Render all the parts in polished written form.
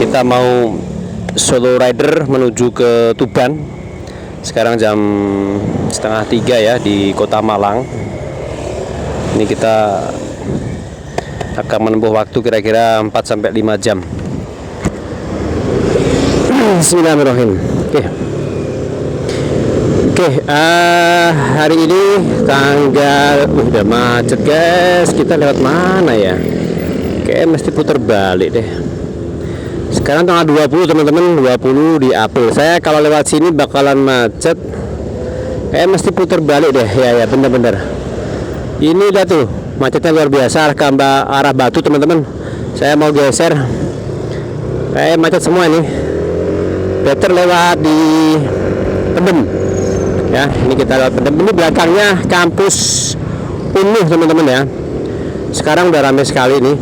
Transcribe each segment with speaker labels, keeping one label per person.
Speaker 1: kita mau solo rider menuju ke Tuban. Sekarang jam setengah 3 ya di Kota Malang. Ini kita akan menempuh waktu kira-kira 4-5 jam. Bismillahirrahmanirrahim. Oke, hari ini tanggal udah macet guys. Kita lewat mana ya? Kayak mesti putar balik deh. Sekarang tanggal 20 teman-teman, 20 di April. Saya kalau lewat sini bakalan macet. Kayak mesti putar balik deh. Ya bener-bener. Ini udah tuh macetnya luar biasa arah Batu teman-teman. Saya mau geser. Kayak macet semua ini. Better lewat di Tebem. Ya, ini kita lewat Tebem. Ini belakangnya kampus Unmuh teman-teman ya. Sekarang udah ramai sekali nih.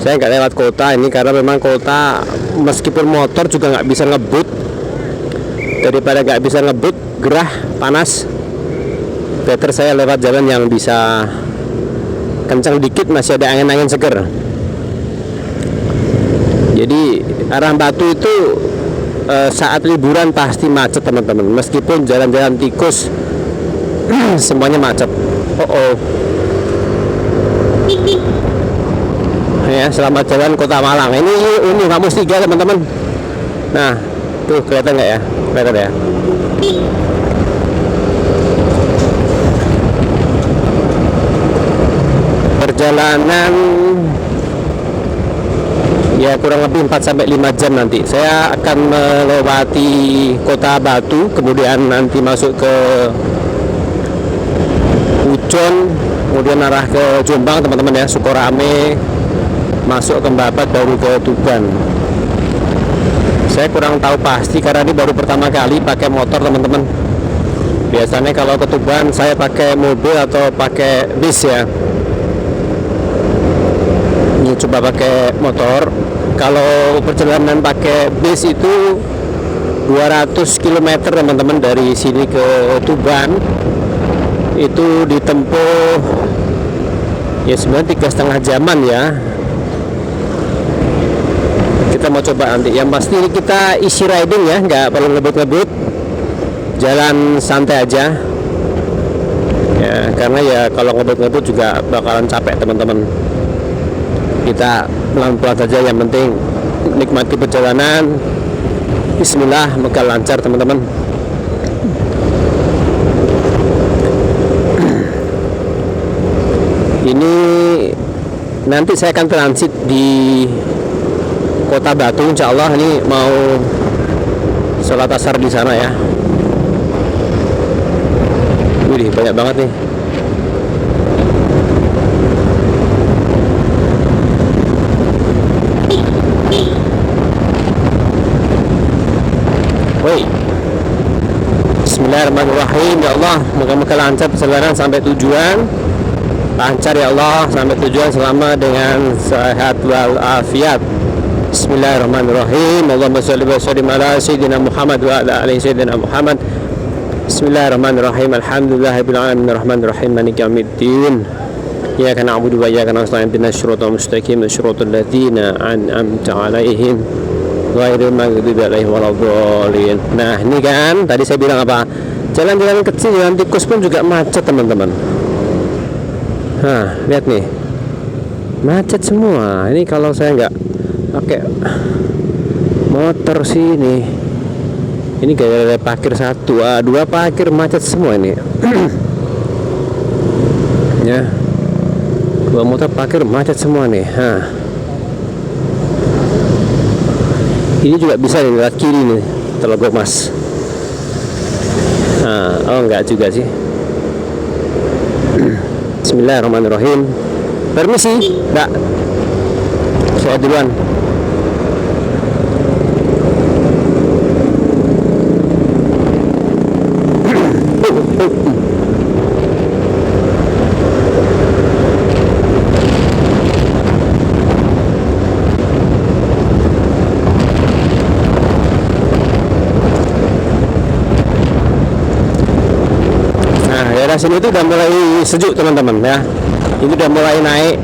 Speaker 1: Saya nggak lewat kota ini karena memang kota meskipun motor juga nggak bisa ngebut. Daripada nggak bisa ngebut, gerah, panas. Better saya lewat jalan yang bisa kencang dikit, masih ada angin-angin seger. Jadi arah Batu itu saat liburan pasti macet teman-teman. Meskipun jalan-jalan tikus semuanya macet. Ya, selamat jalan Kota Malang. Ini kampus 3 teman-teman. Nah, tuh kelihatan nggak ya? Kelihatan ya. Perjalanan ya kurang lebih 4-5 jam nanti. Saya akan melewati Kota Batu, kemudian nanti masuk ke Pujon, kemudian arah ke Jombang teman-teman ya, Sukorame, masuk ke Babat, baru ke Tuban. Saya kurang tahu pasti karena ini baru pertama kali pakai motor teman-teman. Biasanya kalau ke Tuban saya pakai mobil atau pakai bis ya. Ini coba pakai motor. Kalau perjalanan pakai bis itu 200 km teman-teman, dari sini ke Tuban itu ditempuh ya sebenarnya 3,5 jaman ya. Kita mau coba nanti. Yang pasti kita isi riding ya, nggak perlu ngebut-ngebut, jalan santai aja ya, karena ya kalau ngebut-ngebut juga bakalan capek teman-teman. Kita pelan-pelan saja, yang penting nikmati perjalanan. Bismillah, semoga lancar teman-teman. Ini nanti saya akan transit di Kota Batu, insya Allah. Ini mau sholat asar di sana ya. Wih, banyak banget nih. Woi, Bismillahirrahmanirrahim. Ya Allah, moga-moga lancar perjalanan sampai tujuan. Lancar ya Allah sampai tujuan, selama dengan sehat wal afiat. Bismillahirrahmanirrahim. Allahumma shalli wa sallim ala sayyidina Muhammad wa ala ali sayyidina Muhammad. Bismillahirrahmanirrahim. Alhamdulillahirabbil alamin arrahmanir rahim maliki yaumiddin. Iyyaka na'budu wa iyyaka nasta'in ihdinas siratal mustaqim siratal ladzina an'amta 'alaihim ghairil maghdubi 'alaihim waladdallin. Nah, ini kan tadi saya bilang apa? Jalan-jalan kecil, jalan tikus pun juga macet teman-teman. Nah, lihat nih. Macet semua. Ini kalau saya nggak pakai motor sini. Ini gara-gara parkir 1, 2 parkir macet semua ini. Ya. 2 motor parkir macet semua nih. Ini juga bisa nih lewat kiri nih, Telogok Mas. Oh enggak juga sih. Bismillahirrahmanirrahim. Permisi, Mbak. Saya duluan. Sini itu udah mulai sejuk teman-teman ya. Ini udah mulai naik,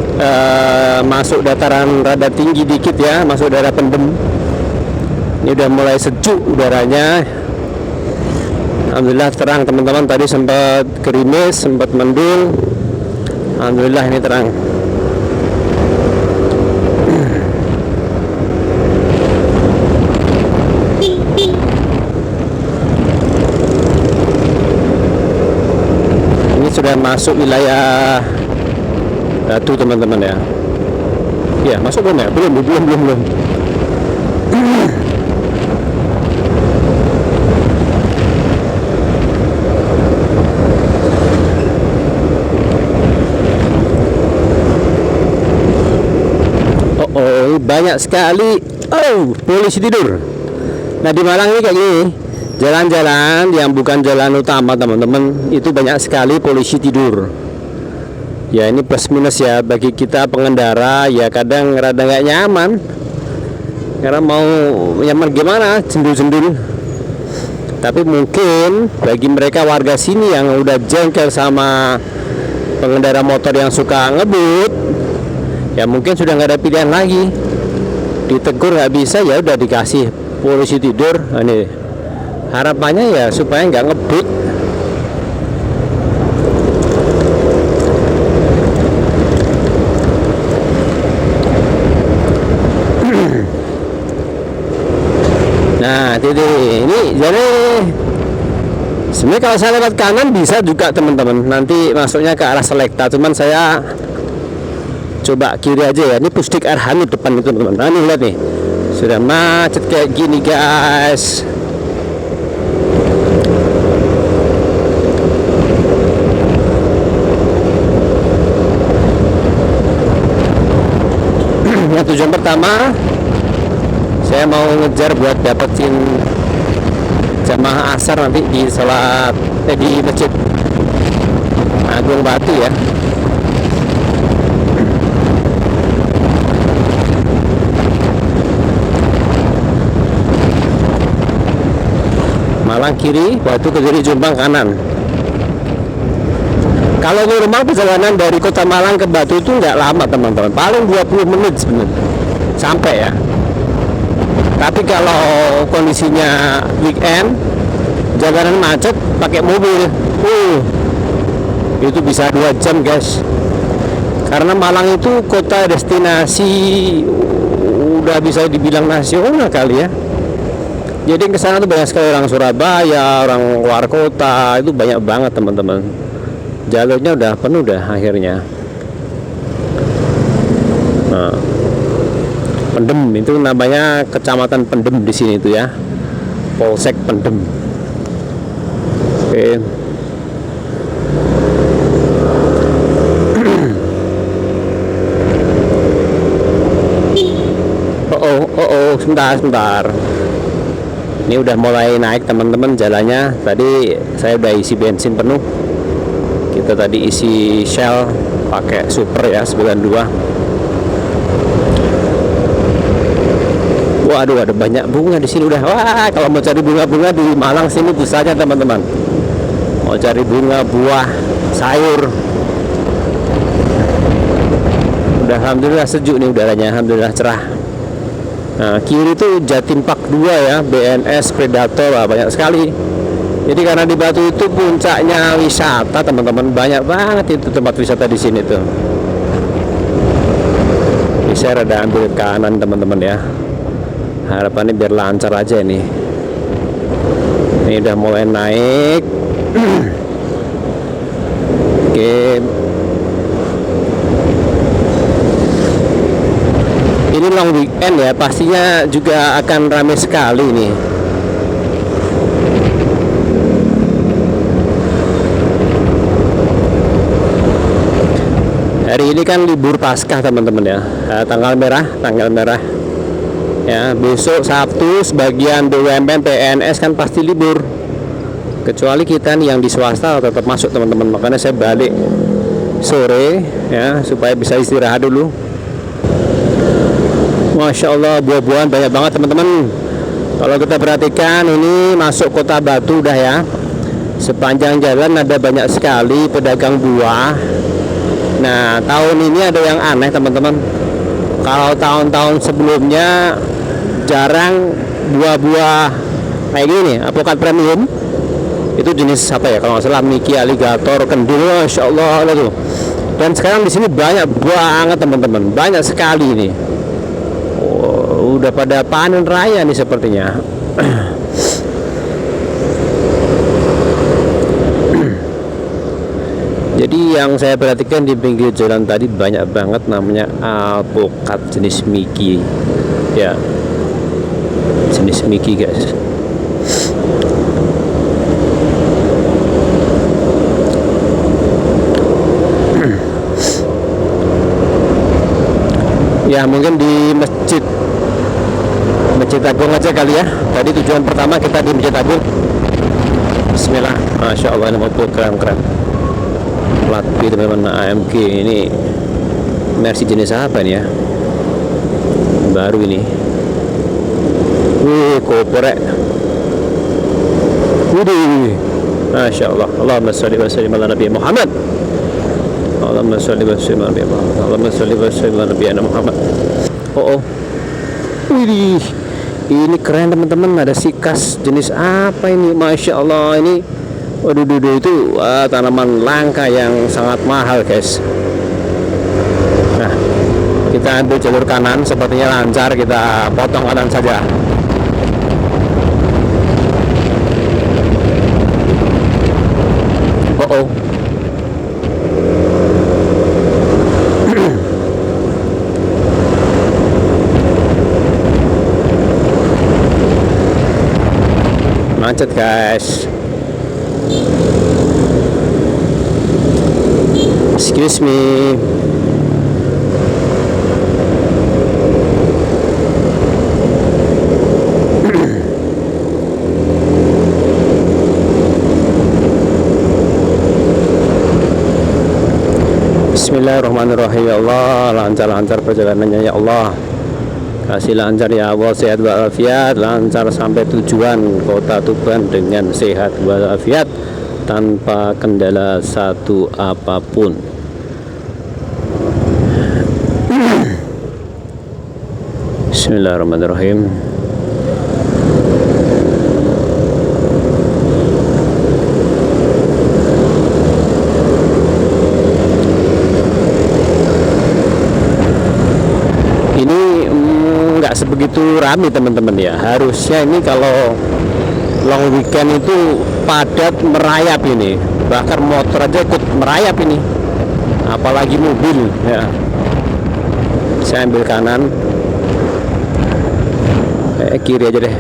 Speaker 1: masuk dataran rada tinggi dikit ya, masuk daerah Pendem. Ini udah mulai sejuk udaranya. Alhamdulillah terang teman-teman, tadi sempat gerimis, sempat mendung. Alhamdulillah ini terang. Ini sudah masuk wilayah Batu teman-teman ya. Ya, masuk belum ya? Belum. Banyak sekali polisi tidur. Nah di Malang ini kayak gini, jalan-jalan yang bukan jalan utama teman-teman, itu banyak sekali polisi tidur. Ya ini plus minus ya bagi kita pengendara, ya kadang rada nggak nyaman. Karena mau nyaman gimana, jendul-jendul. Tapi mungkin bagi mereka warga sini yang udah jengkel sama pengendara motor yang suka ngebut, ya mungkin sudah nggak ada pilihan lagi. Ditegur nggak bisa, ya udah dikasih polisi tidur. Ini harapannya ya supaya nggak ngebut. Nah ini jadi sebenarnya kalau saya lewat kanan bisa juga teman-teman, nanti masuknya ke arah Selekta, cuman saya coba kiri aja ya. Ini Pusdik Arhanud depan itu teman-teman. Nah nih lihat nih, sudah macet kayak gini guys. Yang tujuan pertama saya mau ngejar buat dapetin jamaah asar nanti di sholat di Masjid Agung Batu ya. Malang kiri, Batu Kediri Jombang kanan. Kalau normal perjalanan dari kota Malang ke Batu itu nggak lama teman-teman, paling 20 menit sebenarnya sampai ya. Tapi kalau kondisinya weekend, jalanan macet pakai mobil, itu bisa 2 jam guys. Karena Malang itu kota destinasi udah bisa dibilang nasional kali ya. Jadi ke sana tuh banyak sekali orang Surabaya, orang luar kota, itu banyak banget teman-teman. Jalurnya udah penuh dah akhirnya. Nah, Pendem itu namanya Kecamatan Pendem di sini itu ya, Polsek Pendem. Oke. Sebentar. Ini udah mulai naik teman-teman jalannya. Tadi saya udah isi bensin penuh. Kita tadi isi Shell pakai Super ya 92. Waduh, ada banyak bunga di sini udah. Wah, kalau mau cari bunga-bunga di Malang sini busanya teman-teman. Mau cari bunga, buah, sayur. Udah alhamdulillah sejuk nih udaranya, alhamdulillah cerah. Nah, kiri itu Jatim Park 2 ya, BNS Predator, banyak sekali. Jadi karena di Batu itu puncaknya wisata teman-teman, banyak banget itu tempat wisata di sini tuh. Ini saya rada ambil kanan teman-teman ya. Harapannya biar lancar aja ini. Ini udah mulai naik. Oke. Ini long weekend ya, pastinya juga akan ramai sekali nih. Hari ini kan libur Paskah teman-teman ya, tanggal merah ya. Besok Sabtu sebagian BUMN PNS kan pasti libur, kecuali kita nih yang di swasta tetap masuk teman-teman. Makanya saya balik sore ya supaya bisa istirahat dulu. Masya Allah, buah-buahan banyak banget teman-teman. Kalau kita perhatikan ini masuk kota Batu udah ya. Sepanjang jalan ada banyak sekali pedagang buah. Nah, tahun ini ada yang aneh teman-teman. Kalau tahun-tahun sebelumnya jarang buah-buah kayak gini nih, apokat premium. Itu jenis apa ya? Kalau nggak salah Mickey alligator kendul, masya Allah tuh. Dan sekarang di sini banyak banget teman-teman, banyak sekali nih. Oh, udah pada panen raya nih sepertinya. Jadi yang saya perhatikan di pinggir jalan tadi banyak banget namanya alpukat jenis Mickey, ya, jenis Mickey guys. Ya mungkin di Masjid Agung aja kali ya. Tadi tujuan pertama kita di Masjid Agung. Bismillah, masya Allah ini mobil keren-keren. Plat gitu memang AMG ini. Mercy jenis apa nih ya? Baru ini. Wih, koporek. Widih, masya Allah. Allahumma sholli wa sallim ala Nabi Muhammad. Allahumma sholli wa sallim ala Nabi Muhammad. Allahumma sholli wa sallim ala Nabi Muhammad. Oh, widih, ini keren teman-teman. Ada sikas jenis apa ini? Masya Allah ini. Waduh, itu tanaman langka yang sangat mahal guys. Nah, kita ambil jalur kanan, sepertinya lancar, kita potong kanan saja. Oh, macet guys. Excuse me. Bismillahirrahmanirrahim. Ya Allah, lancar-lancar perjalanannya ya Allah. Kasih lancar ya Allah, sehat walafiat, lancar sampai tujuan kota Tuban dengan sehat walafiat tanpa kendala satu apapun. Bismillahirrahmanirrahim. Ini nggak sebegitu ramai teman-teman ya. Harusnya ini kalau long weekend itu padat merayap ini, bahkan motor aja ikut merayap ini, apalagi mobil ya. Saya ambil kanan, kiri aja deh.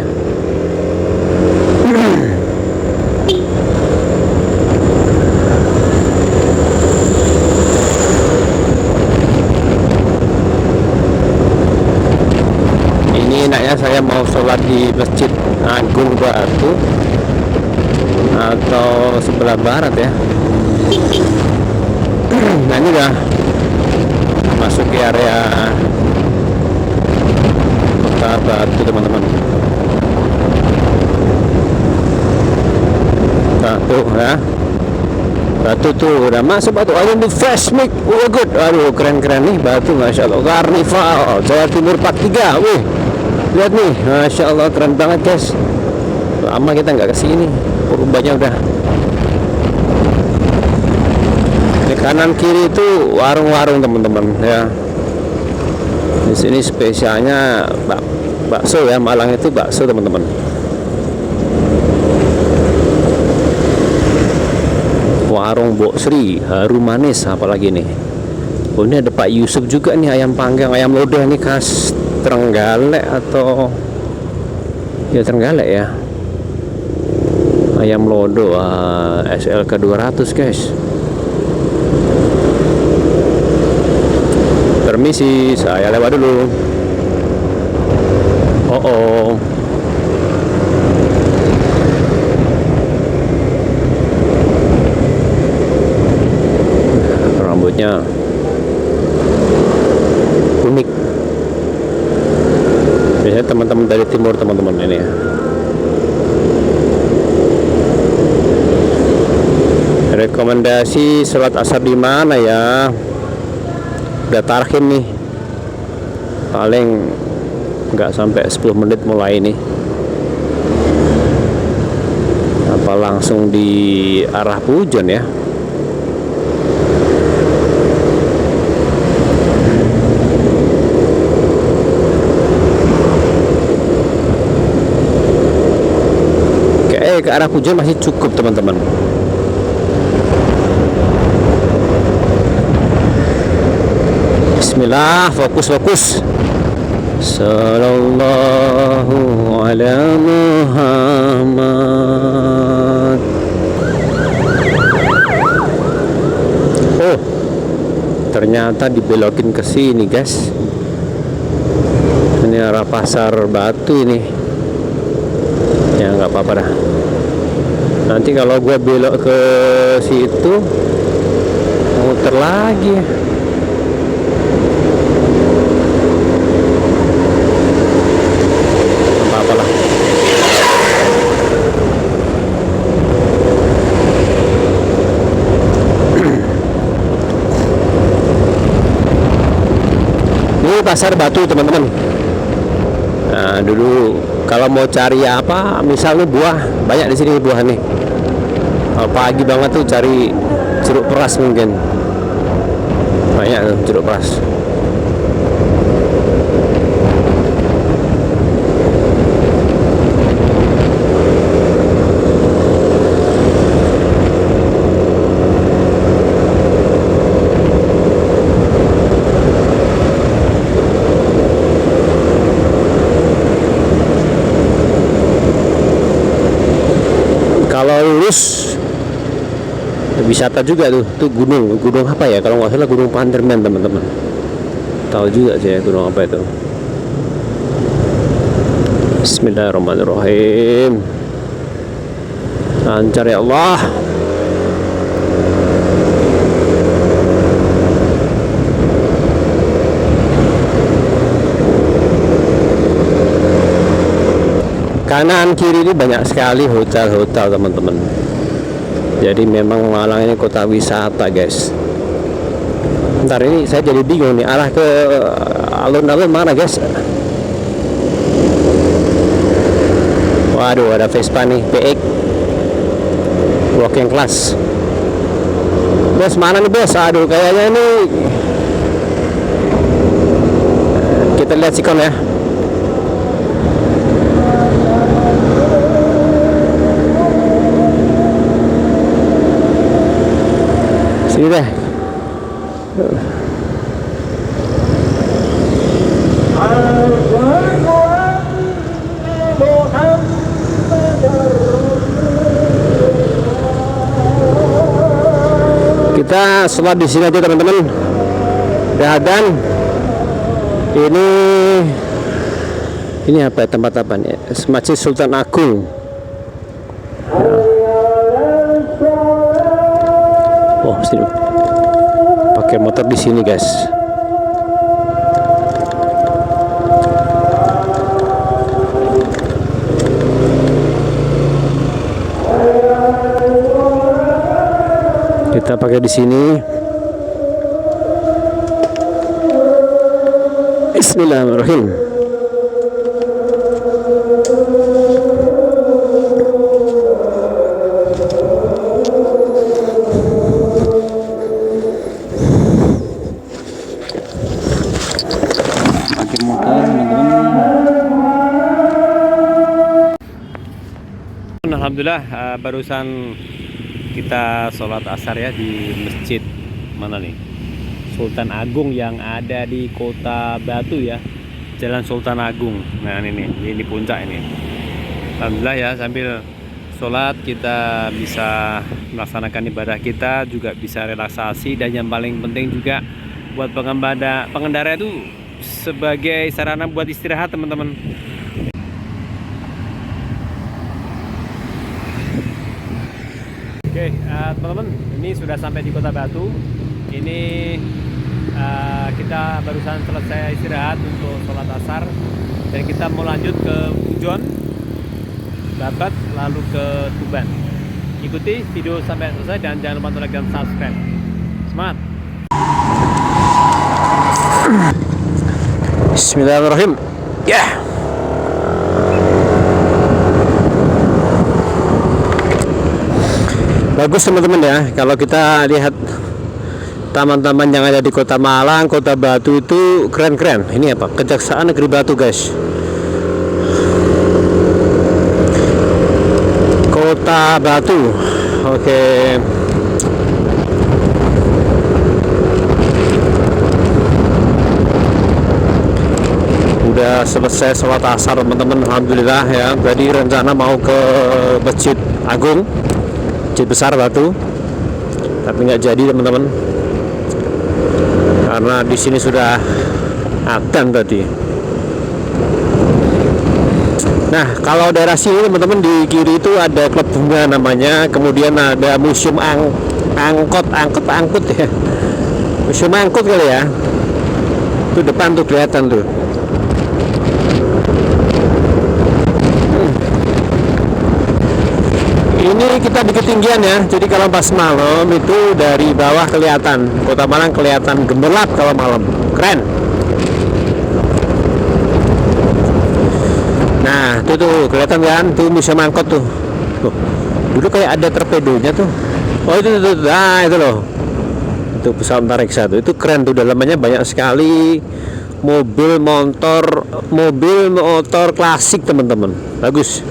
Speaker 1: Ini enaknya saya mau sholat di Masjid Agung Batu atau sebelah barat ya. Nah ini udah masuk ke area Kota Batu teman-teman. Batu ya, Batu tuh udah masuk Batu. Ayo di fresh mic, good. Aduh keren-keren nih Batu, masya Allah. Karnival Jawa Timur Part 3. Wih, lihat nih, masya Allah keren banget guys. Lama kita nggak kesini, perubahannya udah. Di kanan kiri itu warung-warung teman-teman ya. Di sini spesialnya bakso ya, Malang itu bakso teman-teman. Warung Mbok Sri, harum manis apalagi nih. Oh ini ada Pak Yusuf juga nih, ayam panggang, ayam lodeh nih khas Trenggalek atau ya Trenggalek ya. Ayam lodo SLK 200 guys. Permisi, saya lewat dulu. Oh, rambutnya unik. Biasanya teman-teman dari timur teman-teman ini ya. Rekomendasi sholat asar di mana ya? udah tarhim nih, paling nggak sampai 10 menit mulai nih. Apa langsung di arah Pujon ya? Kayak ke arah Pujon masih cukup teman-teman. Bismillah, fokus. Sallallahu ala Muhammad. Oh, ternyata dibelokin ke sini, guys. Ini arah Pasar Batu ini. Ya nggak apa-apa dah. Nanti kalau gue belok ke situ, muter lagi ya. Pasar Batu teman-teman. Nah, dulu kalau mau cari apa, misalnya buah, banyak di sini buah nih. Kalau pagi banget tuh cari jeruk peras mungkin. Banyak tuh jeruk peras. Kalau lurus wisata juga tuh gunung apa ya, kalau nggak salah Gunung Panderman teman-teman. Tahu juga saya gunung apa itu. Bismillahirrahmanirrahim. Lancar ya Allah. Kanan kiri ini banyak sekali hotel-hotel teman-teman. Jadi memang Malang ini kota wisata guys. Ntar ini saya jadi bingung nih, arah ke alun-alun mana guys. Waduh, ada Vespa nih, PX walking class. Bos, mana nih bos? Aduh, kayaknya ini kita lihat sikon ya. Sini deh. Kita sholat di sini aja teman-teman. Dan ini apa ya, tempat apa nih? Masjid Sultan Agung. Oh, sini. Pakai motor di sini, guys. Kita pakai di sini. Bismillahirrahmanirrahim. Alhamdulillah, barusan kita sholat asar ya di masjid mana nih, Sultan Agung yang ada di Kota Batu ya, Jalan Sultan Agung. Nah ini puncak ini. Alhamdulillah ya, sambil sholat kita bisa melaksanakan ibadah kita, juga bisa relaksasi, dan yang paling penting juga buat pengendara itu sebagai sarana buat istirahat teman-teman. Oke, teman-teman, ini sudah sampai di Kota Batu. Ini kita barusan selesai istirahat untuk sholat asar, dan kita mau lanjut ke Pujon, Babat, lalu ke Tuban. Ikuti video sampai selesai dan jangan lupa untuk like dan subscribe. Semangat! Bismillahirrahmanirrahim. Ya. Bagus teman-teman ya, kalau kita lihat taman-taman yang ada di Kota Malang, Kota Batu itu keren-keren. Ini apa? Kejaksaan Negeri Batu, guys. Kota Batu. Oke. Udah selesai sholat asar teman-teman, alhamdulillah ya. Jadi rencana mau ke Masjid Agung, Masjid Besar Batu, tapi nggak jadi teman-teman, karena di sini sudah adzan tadi. Nah, kalau daerah sini teman-teman, di kiri itu ada klub bunga namanya, kemudian ada museum angkut ya, museum angkut kali ya. Itu depan tuh kelihatan tuh. Ini kita di ketinggian ya, jadi kalau pas malam itu dari bawah kelihatan Kota Malang, kelihatan gemerlap kalau malam, keren. Nah itu tuh kelihatan kan, tuh museum angkot tuh. Loh, dulu kayak ada torpedonya tuh. Oh itu nah itu loh, itu pesawat antariksa tuh, itu keren tuh. Dalamnya banyak sekali mobil motor klasik teman-teman, bagus,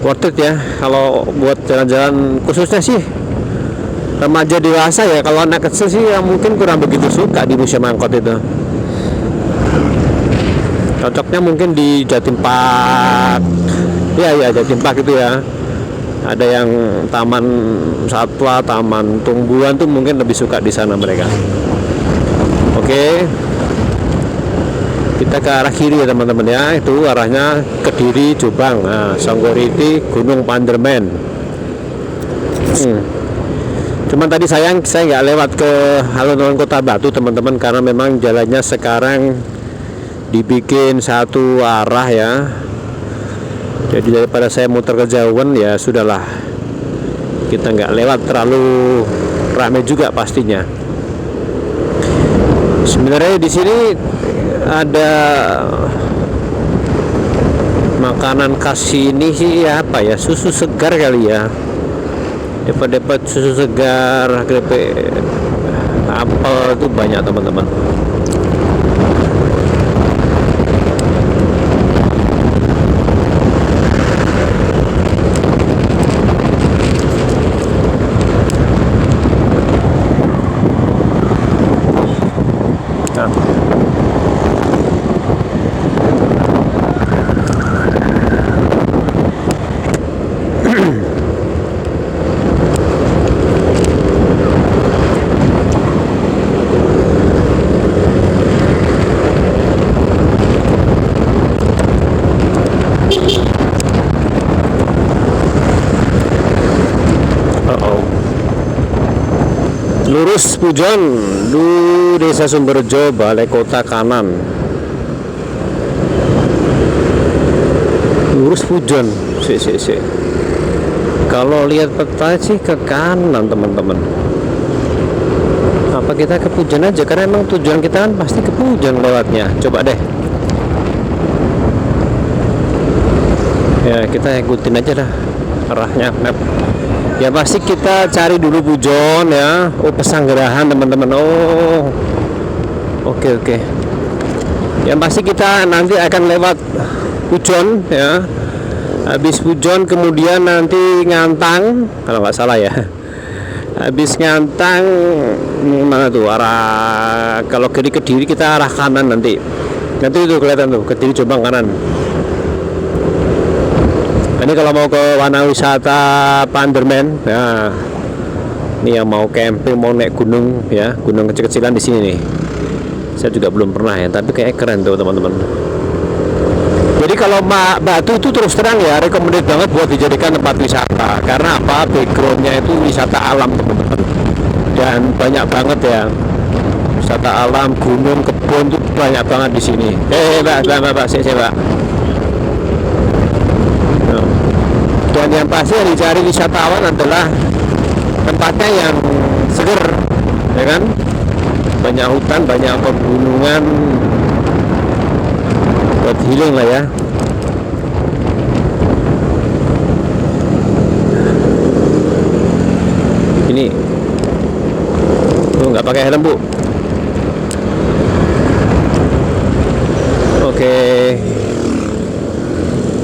Speaker 1: worth it ya kalau buat jalan-jalan, khususnya sih remaja dewasa ya. Kalau anak kecil sih ya mungkin kurang begitu suka di museum angkot itu. Cocoknya mungkin di Jatim Park ya, Jatim Park itu ya. Ada yang taman satwa, taman tumbuhan tuh mungkin lebih suka di sana mereka. Oke, kita ke arah kiri ya teman-teman ya, itu arahnya Kediri, Jombang. Nah, Songgoriti, Gunung Pandermen. Cuman tadi saya nggak lewat ke alun-alun Kota Batu teman-teman, karena memang jalannya sekarang dibikin satu arah ya. Jadi daripada saya muter kejauhan ya sudahlah, kita nggak lewat, terlalu ramai juga pastinya. Sebenarnya di sini ada makanan khas ini sih apa ya, susu segar kali ya, dapat susu segar, keripik apel itu banyak teman-teman. Lurus Pujon, Desa Sumberjo, Balai Kota kanan. Lurus Pujon, si. Kalau lihat peta sih ke kanan teman-teman. Apa kita ke Pujon aja, karena emang tujuan kita kan pasti ke Pujon lewatnya. Coba deh. Ya kita ikutin aja dah arahnya map. Ya pasti kita cari dulu Pujon ya. Oh, Pesanggerahan teman-teman. Oh, oke. Yang pasti kita nanti akan lewat Pujon ya. Habis Pujon kemudian nanti Ngantang kalau nggak salah ya. Habis Ngantang mana tuh arah, kalau ke Kediri kita arah kanan nanti itu kelihatan tuh Kediri Jombang kanan. Ini kalau mau ke Wana Wisata Pandermen, nah ini yang mau camping, mau naik gunung ya, gunung kecil-kecilan di sini nih. Saya juga belum pernah ya, tapi kayak keren tuh teman-teman. Jadi kalau Batu itu terus terang ya, recommended banget buat dijadikan tempat wisata. Karena apa? Backgroundnya itu wisata alam teman-teman, dan banyak banget ya wisata alam, gunung, kebun tuh banyak banget di sini. Mbak, Mbak. Dan yang pasti yang dicari wisatawan adalah tempatnya yang seger, ya kan? banyak hutan, banyak pegunungan buat healing lah ya. Ini tuh nggak pakai helm bu. Oke,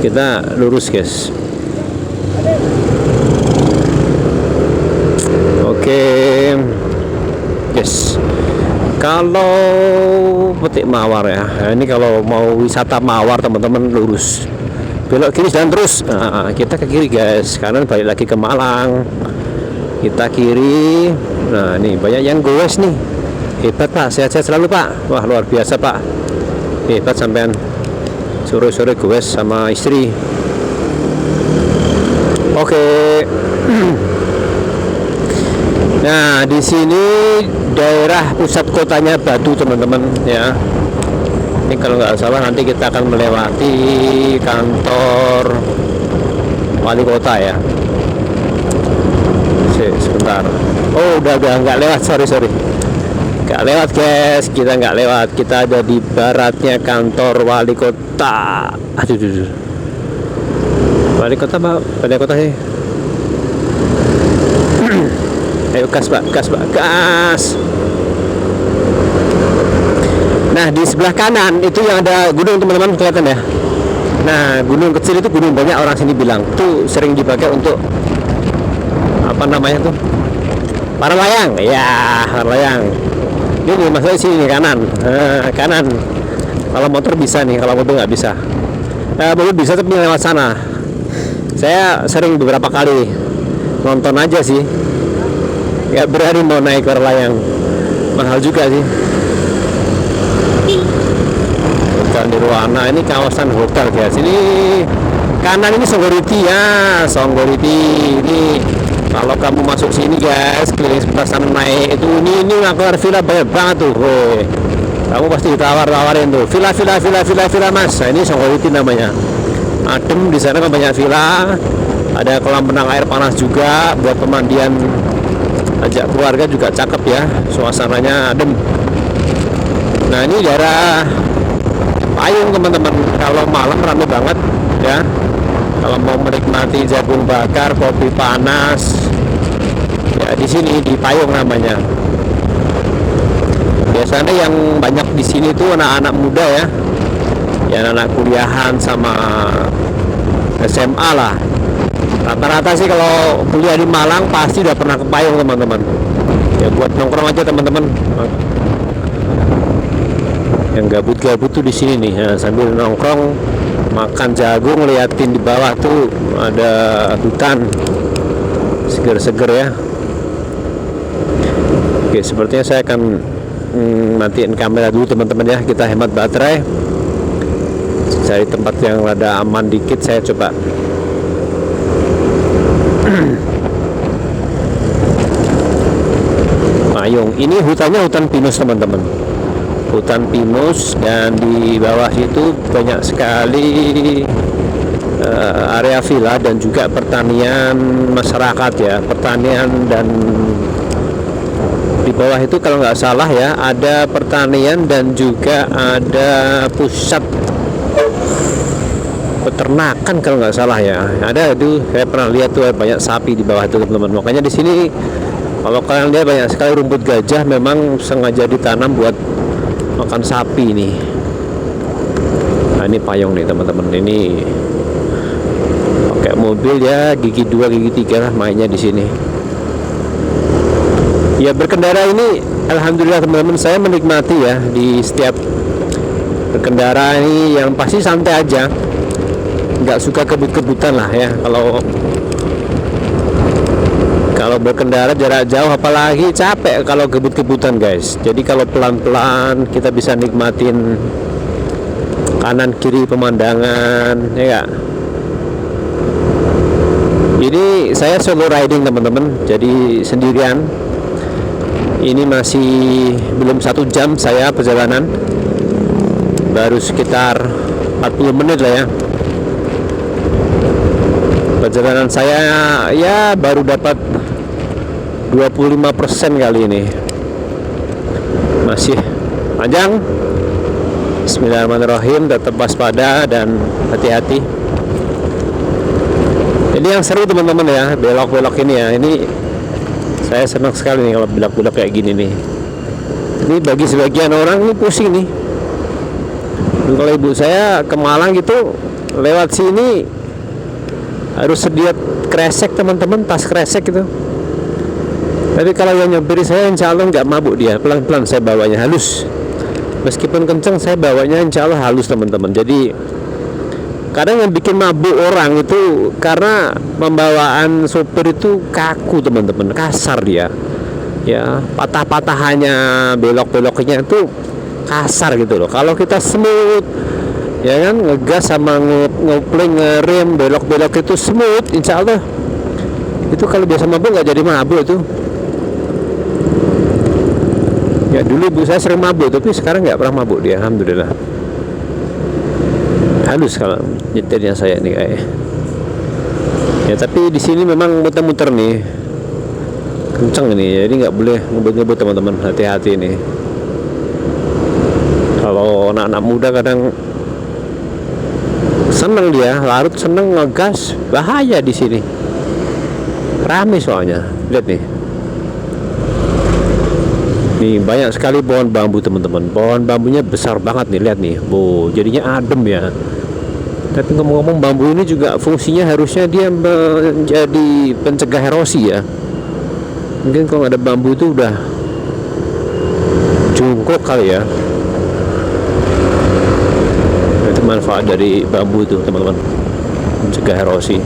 Speaker 1: kita lurus guys. Oke, yes. Kalau petik mawar ya, ini kalau mau wisata mawar teman-teman lurus, belok kiri dan terus. Nah, kita ke kiri guys, kanan balik lagi ke Malang. Kita kiri. Nah ini banyak yang goes nih. Hebat pak, sehat-sehat selalu pak. Wah luar biasa pak, hebat sampean. Sore-sore goes sama istri. Oke. Nah di sini daerah pusat kotanya Batu teman-teman ya. Ini kalau nggak salah nanti kita akan melewati kantor wali kota ya. Sebentar. Oh udah nggak lewat, sorry nggak lewat guys, kita nggak lewat, kita ada di baratnya kantor wali kota. Aduh. Wali kota pak, wali kota sih. Ayo gas pak, gas. Nah di sebelah kanan itu yang ada gunung teman-teman, kelihatan ya. Nah gunung kecil itu gunung banyak orang sini bilang tuh sering dipakai untuk apa namanya tuh, para layang ya, para layang. Ini maksudnya sini kanan, kanan. Kalau motor bisa nih, kalau motor nggak bisa. Mobil bisa tapi lewat sana. Saya sering beberapa kali nonton aja sih, nggak berani mau naik para layang, mahal juga sih. Hotel Nirwana ini kawasan hotel guys. Ini kanan ini Songgoriti ya, Songgoriti ini. Kalau kamu masuk sini guys, keliling sebelah sana naik itu ini ngakuar villa banyak banget tuh. Woi, kamu pasti ditawar-tawarin tuh villa mas. Nah, ini Songgoriti namanya. Adem di sana kan banyak villa, ada kolam renang air panas juga buat pemandian, ajak keluarga juga cakep ya, suasananya adem. Nah ini daerah Payung teman-teman, kalau malam rame banget ya. Kalau mau menikmati jagung bakar, kopi panas, ya di sini di Payung namanya. Biasanya yang banyak di sini tuh anak-anak muda ya, anak kuliahan sama SMA lah. Rata-rata sih kalau kuliah di Malang pasti udah pernah ke Payung teman-teman. Ya buat nongkrong aja teman-teman. Yang gabut-gabut tuh di sini nih, ya, sambil nongkrong makan jagung, liatin di bawah tuh ada hutan seger-seger ya. Oke, sepertinya saya akan matiin kamera dulu teman-teman ya, kita hemat baterai, cari tempat yang rada aman dikit. Saya coba Payung ini hutannya hutan pinus teman-teman, hutan pinus, dan di bawah itu banyak sekali area villa dan juga pertanian masyarakat ya, pertanian. Dan di bawah itu kalau nggak salah ya ada pertanian dan juga ada pusat peternakan kalau nggak salah ya. Ada itu, saya pernah lihat tuh banyak sapi di bawah itu teman-teman. Makanya di sini kalau kalian lihat banyak sekali rumput gajah, memang sengaja ditanam buat makan sapi nih. Nah ini Payung nih teman-teman, ini pakai mobil ya, gigi 2 gigi 3 lah mainnya di sini. Ya berkendara ini alhamdulillah teman-teman, saya menikmati ya di setiap berkendara ini, yang pasti santai aja, nggak suka kebut-kebutan lah ya. Kalau berkendara jarak jauh apalagi capek kalau kebut-kebutan guys. Jadi kalau pelan-pelan kita bisa nikmatin kanan kiri pemandangan ya gak? Ini saya solo riding teman-teman, jadi sendirian. Ini masih belum 1 jam saya perjalanan, baru sekitar 40 menit lah ya. Perjalanan saya ya baru dapat 25% kali ini. masih panjang. Bismillahirrahmanirrahim, tetap waspada dan hati-hati. Ini yang seru teman-teman ya, belok-belok ini ya. Ini saya senang sekali nih kalau belok-belok kayak gini nih. Ini bagi sebagian orang ini pusing nih. Dulu kalau ibu saya ke Malang gitu, lewat sini harus sedia kresek teman-teman, tas kresek gitu. Tapi kalau yang nyopiri saya insya Allah nggak mabuk dia, pelan-pelan saya bawanya halus. Meskipun kenceng saya bawanya insya Allah halus teman-teman. Jadi kadang yang bikin mabuk orang itu karena pembawaan sopir itu kaku teman-teman, kasar dia. Ya, patah-patahannya, belok-beloknya itu kasar gitu loh. Kalau kita smooth, ya kan, ngegas sama ngopling, ngerem, belok-belok itu smooth, insya Allah itu kalau biasa mabuk nggak jadi mabuk itu. Ya dulu ibu saya sering mabuk, tapi sekarang nggak pernah mabuk dia, alhamdulillah. Halus kalau nyetirnya saya nih kayak. Ya tapi di sini memang muter-muter nih, kenceng ini, jadi nggak boleh ngebut-ngebut teman-teman, hati-hati nih. Kalau anak-anak muda kadang seneng dia, larut seneng ngegas, bahaya di sini. Rame soalnya, lihat nih. Nih banyak sekali pohon bambu teman-teman. Pohon bambunya besar banget nih, lihat nih. Jadinya adem ya. Tapi ngomong-ngomong, bambu ini juga fungsinya harusnya dia menjadi pencegah erosi ya. Mungkin kalau ada bambu itu udah jungkok kali ya. Itu manfaat dari bambu itu teman-teman, mencegah erosi.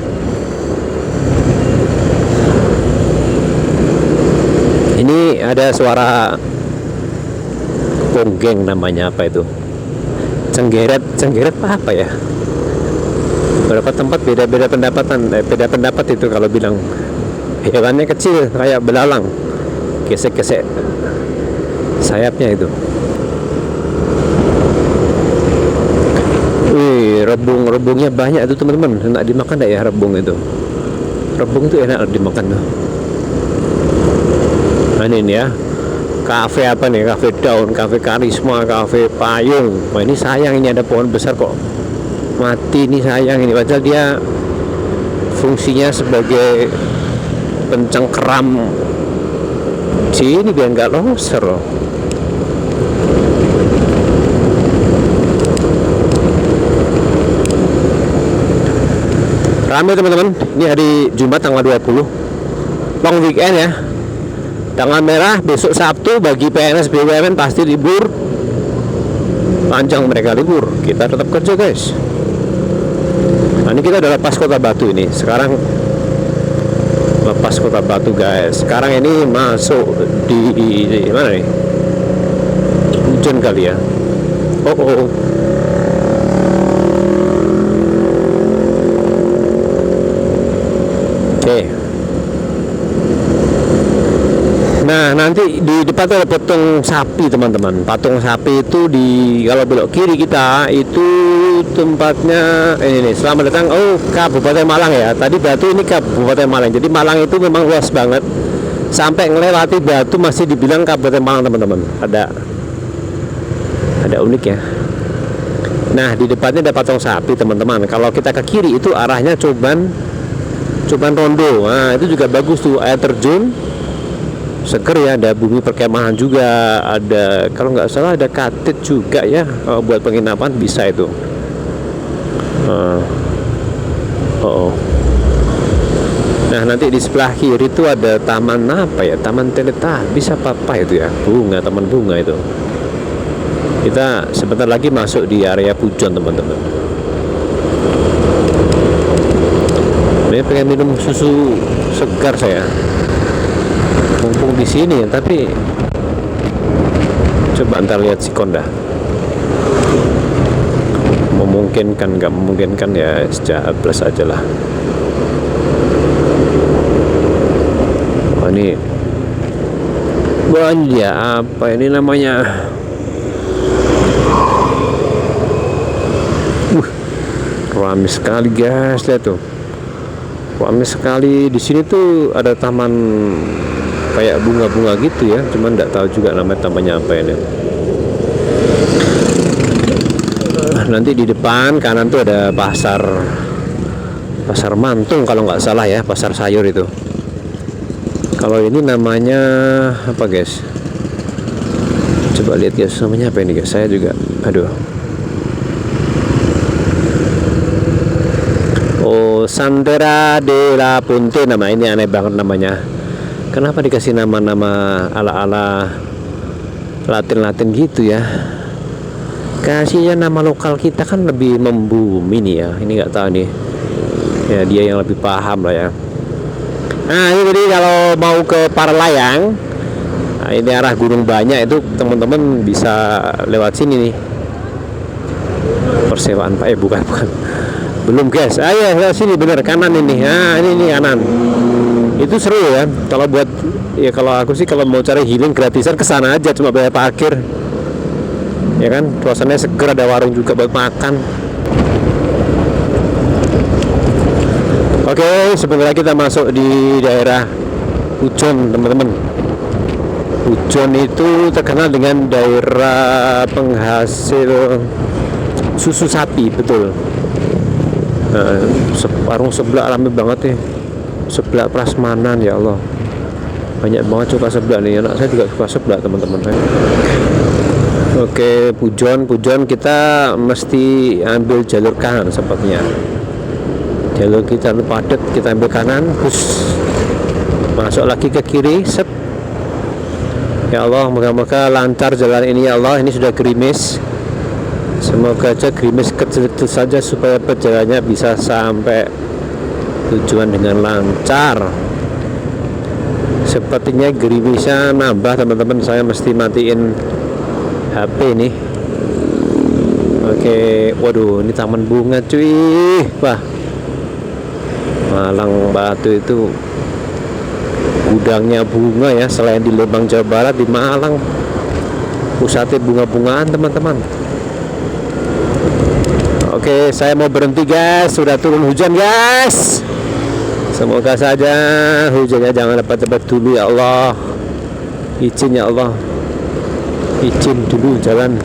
Speaker 1: Ini ada suara konggeng, namanya apa itu, cenggeret apa ya. Beberapa tempat beda-beda beda pendapat itu kalau bilang hewannya kecil kayak belalang, gesek-gesek sayapnya itu. Wih, rebungnya banyak itu teman-teman. Enak dimakan enggak ya rebung itu? Rebung itu enak dimakan tuh. Nah ini ya, kafe apa nih, kafe daun, kafe karisma, kafe payung. Wah ini sayang, ini ada pohon besar kok mati, ini sayang ini, padahal dia fungsinya sebagai pencengkeram sini biar nggak longsor loh. Ramai teman-teman, ini hari Jumat tanggal 20, long weekend ya. Tanggal merah besok Sabtu, bagi PNS BUMN pasti libur panjang, mereka libur, kita tetap kerja guys. Nah ini kita udah lepas Kota Batu ini, sekarang lepas Kota Batu guys. Sekarang ini masuk di mana nih, hujan kali ya. Oh. Oke. Nah nanti di depan tuh ada patung sapi teman-teman. Patung sapi itu kalau belok kiri kita itu tempatnya ini. Selamat datang Kabupaten Malang ya. Tadi Batu, ini Kabupaten Malang. Jadi Malang itu memang luas banget. Sampai ngelewati Batu masih dibilang Kabupaten Malang teman-teman. Ada unik ya. Nah di depannya ada patung sapi teman-teman. Kalau kita ke kiri itu arahnya Coban Rondo. Nah itu juga bagus tuh, air terjun seger ya, ada bumi perkemahan juga, ada kalau nggak salah ada katet juga ya, buat penginapan bisa itu. Nah nanti di sebelah kiri itu ada taman apa ya, taman Teletubbies apa itu ya, taman bunga itu. Kita sebentar lagi masuk di area Pujon teman-teman. Ini pengen minum susu segar saya, mumpung di sini ya, tapi coba ntar lihat sikon dah. Memungkinkan nggak memungkinkan ya, sejak plus aja lah. Wah ini banyak apa ini namanya, ramai sekali guys, lihat tuh, ramai sekali. Di sini tuh ada taman kayak bunga-bunga gitu ya, cuman nggak tahu juga namanya tamannya apa ini. Nanti di depan kanan tuh ada pasar Mantung kalau nggak salah ya, pasar sayur itu. Kalau ini namanya apa guys? Coba lihat guys, namanya apa ini guys? Saya juga, aduh. Oh, Santera de la Ponte nama ini, aneh banget namanya. Kenapa dikasih nama-nama ala-ala Latin-Latin gitu ya? Kasihnya nama lokal kita kan lebih membumi nih ya. Ini nggak tahu nih. Ya dia yang lebih paham lah ya. Nah ini jadi kalau mau ke Paralayang, nah, ini arah Gunung Banyak itu teman-teman bisa lewat sini nih. Persewaan Pak, bukan belum guys. Ya lewat sini bener, kanan ini. Nah ini kanan. Itu seru ya. Kalau buat ya, kalau aku sih kalau mau cari healing gratisan kesana aja, cuma bayar parkir. Ya kan, suasananya seger, ada warung juga buat makan. Oke, sebentar lagi kita masuk di daerah Pujon teman-teman. Pujon itu terkenal dengan daerah penghasil susu sapi, betul. Warung sebelah rame banget nih. Sebelah prasmanan, ya Allah, banyak banget suka sebelah nih. Anak saya juga suka sebelah teman-teman. Oke, Pujon kita mesti ambil jalur kanan sepertinya. Jalur kita padat, kita ambil kanan, terus masuk lagi ke kiri, set. Ya Allah, moga-moga lancar jalan ini ya Allah. Ini sudah gerimis. Semoga aja gerimis kecil-kecil saja supaya perjalanannya bisa sampai tujuan dengan lancar. Sepertinya gerimisnya nambah teman-teman, saya mesti matiin HP nih. Oke, waduh, ini taman bunga cuy. Wah, Malang Batu itu gudangnya bunga ya. Selain di Lembang Jawa Barat, di Malang pusatnya bunga-bungaan teman-teman. Oke, saya mau berhenti guys, sudah turun hujan guys. Semoga saja hujannya jangan lebat-lebat dulu ya Allah. Izin ya Allah, izin dulu jalan.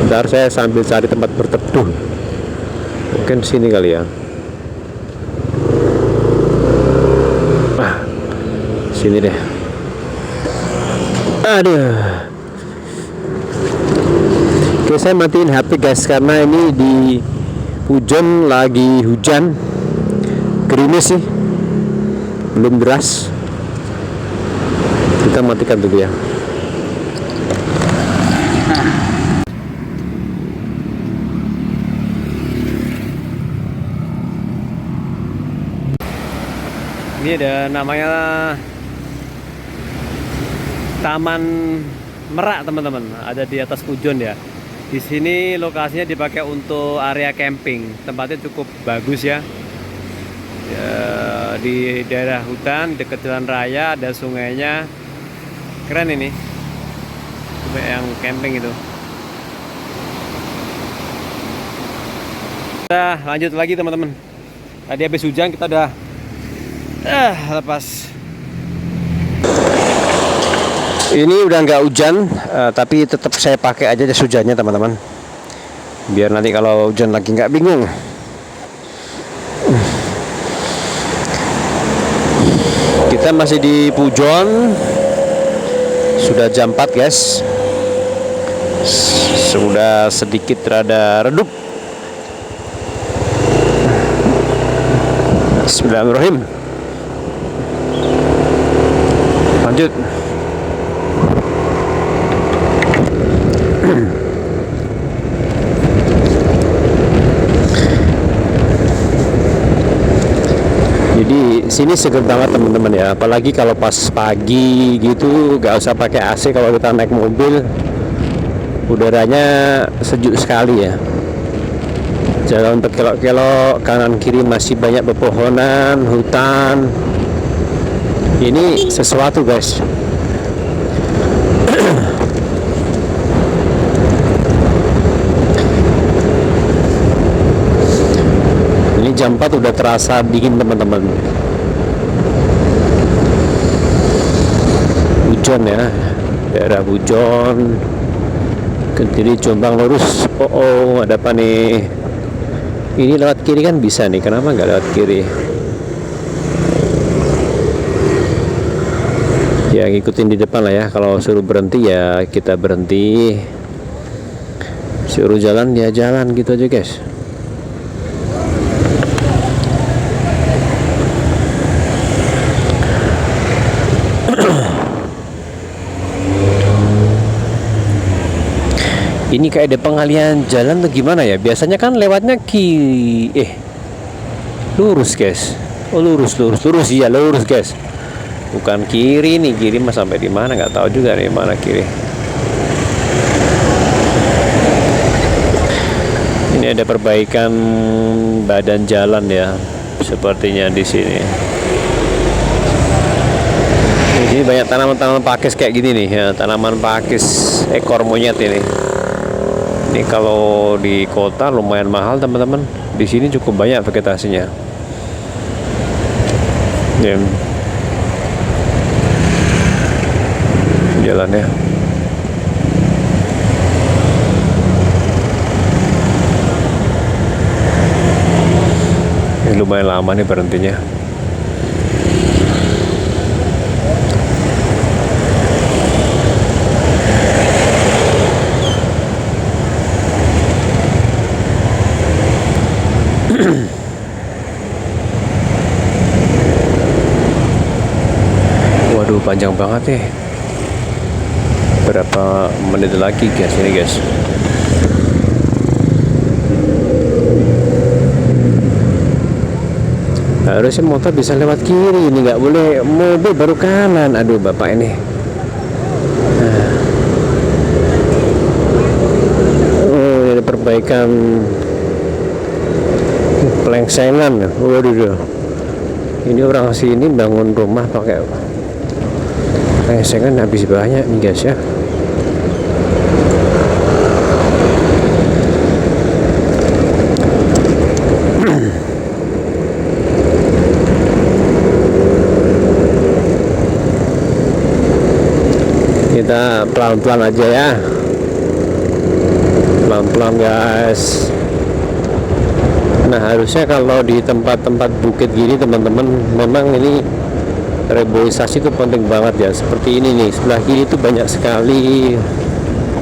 Speaker 1: Bentar, saya sambil cari tempat berteduh. Mungkin sini kali ya. Sini deh. Aduh. Oke, saya matiin HP guys karena ini di Pujon lagi hujan, gerimis sih, belum deras. Kita matikan dulu ya. Ini ada namanya Taman Merak teman-teman, ada di atas Pujon ya. Di sini lokasinya dipakai untuk area camping, tempatnya cukup bagus ya. Di daerah hutan, dekat jalan raya, ada sungainya, keren ini. Coba yang camping itu. Kita lanjut lagi teman-teman. Tadi habis hujan kita udah lepas. Ini udah nggak hujan, tapi tetap saya pakai aja jas hujannya teman-teman, biar nanti kalau hujan lagi nggak bingung. Kita masih di Pujon, sudah jam 4 guys, sudah sedikit rada redup. Bismillahirrahmanirrahim. Lanjut. Jadi sini seger banget teman-teman ya, apalagi kalau pas pagi gitu, gak usah pakai AC. Kalau kita naik mobil, udaranya sejuk sekali ya. Jalan berkelok-kelok, kanan kiri masih banyak pepohonan, hutan. Ini sesuatu guys. Jam 4 udah terasa dingin teman-teman. Pujon ya, daerah Pujon. ke kiri, Jombang lurus. Oh, ada apa nih? Ini lewat kiri kan bisa nih, kenapa nggak lewat kiri? Ya ngikutin di depan lah ya, kalau suruh berhenti ya kita berhenti, suruh jalan ya jalan gitu aja guys. Ini kayak ada pengalihan jalan tuh gimana ya? Biasanya kan lewatnya lurus guys. Oh lurus iya lurus guys. Bukan kiri nih, kiri mah sampai di mana nggak tahu juga nih mana kiri. Ini ada perbaikan badan jalan ya, sepertinya di sini. Di sini banyak tanaman-tanaman pakis kayak gini nih ya, tanaman pakis ekor monyet ini. Ini kalau di kota lumayan mahal teman-teman. Di sini cukup banyak vegetasinya. Ya. Jalannya. Ini lumayan lama nih berhentinya. Waduh panjang banget nih. Berapa menit lagi guys ini guys? Harusnya motor bisa lewat kiri, ini nggak boleh mobil baru kanan. Aduh bapak ini. Oh ini ada perbaikan pelengsengan. Waduh, ini orang sini bangun rumah pakai pelengsengan habis banyak nih guys ya. Kita pelan-pelan aja ya, pelan-pelan guys. Nah harusnya kalau di tempat-tempat bukit gini teman-teman, memang ini reboisasi itu penting banget ya. Seperti ini nih, sebelah kiri itu banyak sekali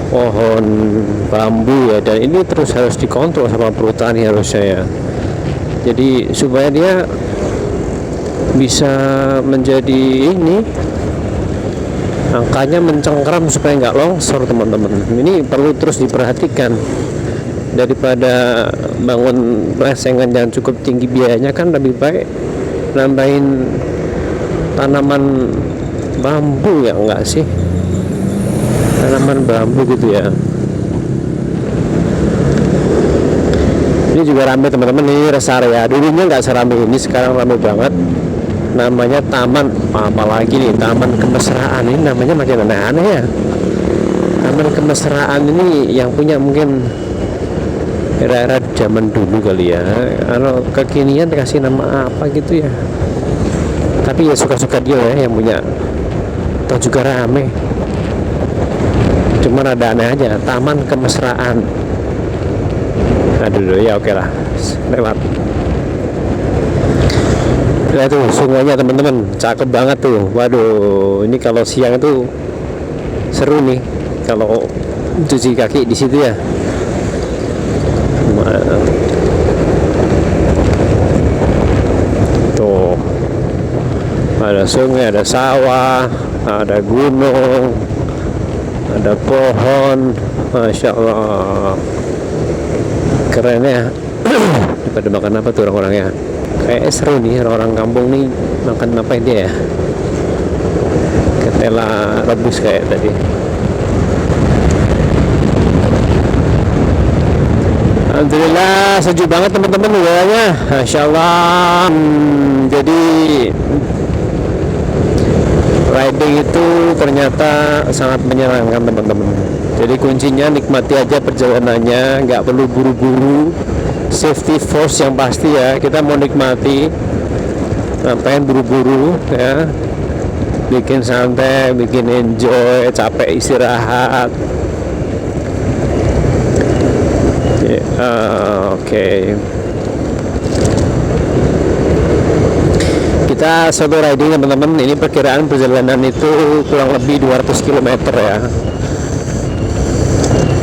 Speaker 1: pohon bambu ya, dan ini terus harus dikontrol sama perhutani harusnya ya. Jadi supaya dia bisa menjadi ini, angkanya mencengkeram supaya nggak longsor teman-teman. Ini perlu terus diperhatikan. Daripada bangun pelengsengan yang cukup tinggi biayanya, kan lebih baik nambahin tanaman bambu ya, enggak sih, tanaman bambu gitu ya. Ini juga ramai teman-teman, ini rest area. Dulunya nggak seramai ini, sekarang ramai banget. Namanya taman apalagi nih, taman kemesraan. Ini namanya makin aneh-aneh ya. Taman kemesraan ini yang punya mungkin era-era zaman dulu kali ya. Kalau kekinian dikasih nama apa gitu ya, tapi ya suka-suka dia ya yang punya. Atau juga rame, cuma ada aneh aja, taman kemesraan. Aduh ya oke lah, lewat. Lihat tuh sungainya teman-teman, cakep banget tuh. Waduh, ini kalau siang itu seru nih kalau cuci kaki di situ ya. Tuh ada sungai, ada sawah, ada gunung, ada pohon. Masya Allah, keren ya. Pada makan apa tuh orang-orangnya? Kayak seru nih orang-orang kampung nih, makan apa ini ya? Ketela rebus kayak tadi. Alhamdulillah sejuk banget teman-teman udaranya, Masya Allah. Jadi riding itu ternyata sangat menyenangkan teman-teman. Jadi kuncinya nikmati aja perjalanannya, nggak perlu buru-buru. Safety first yang pasti ya. Kita mau nikmati, ngapain buru-buru ya? Bikin santai, bikin enjoy, capek istirahat. Oke. Kita solo riding teman-teman. Ini perkiraan perjalanan itu kurang lebih 200 km ya.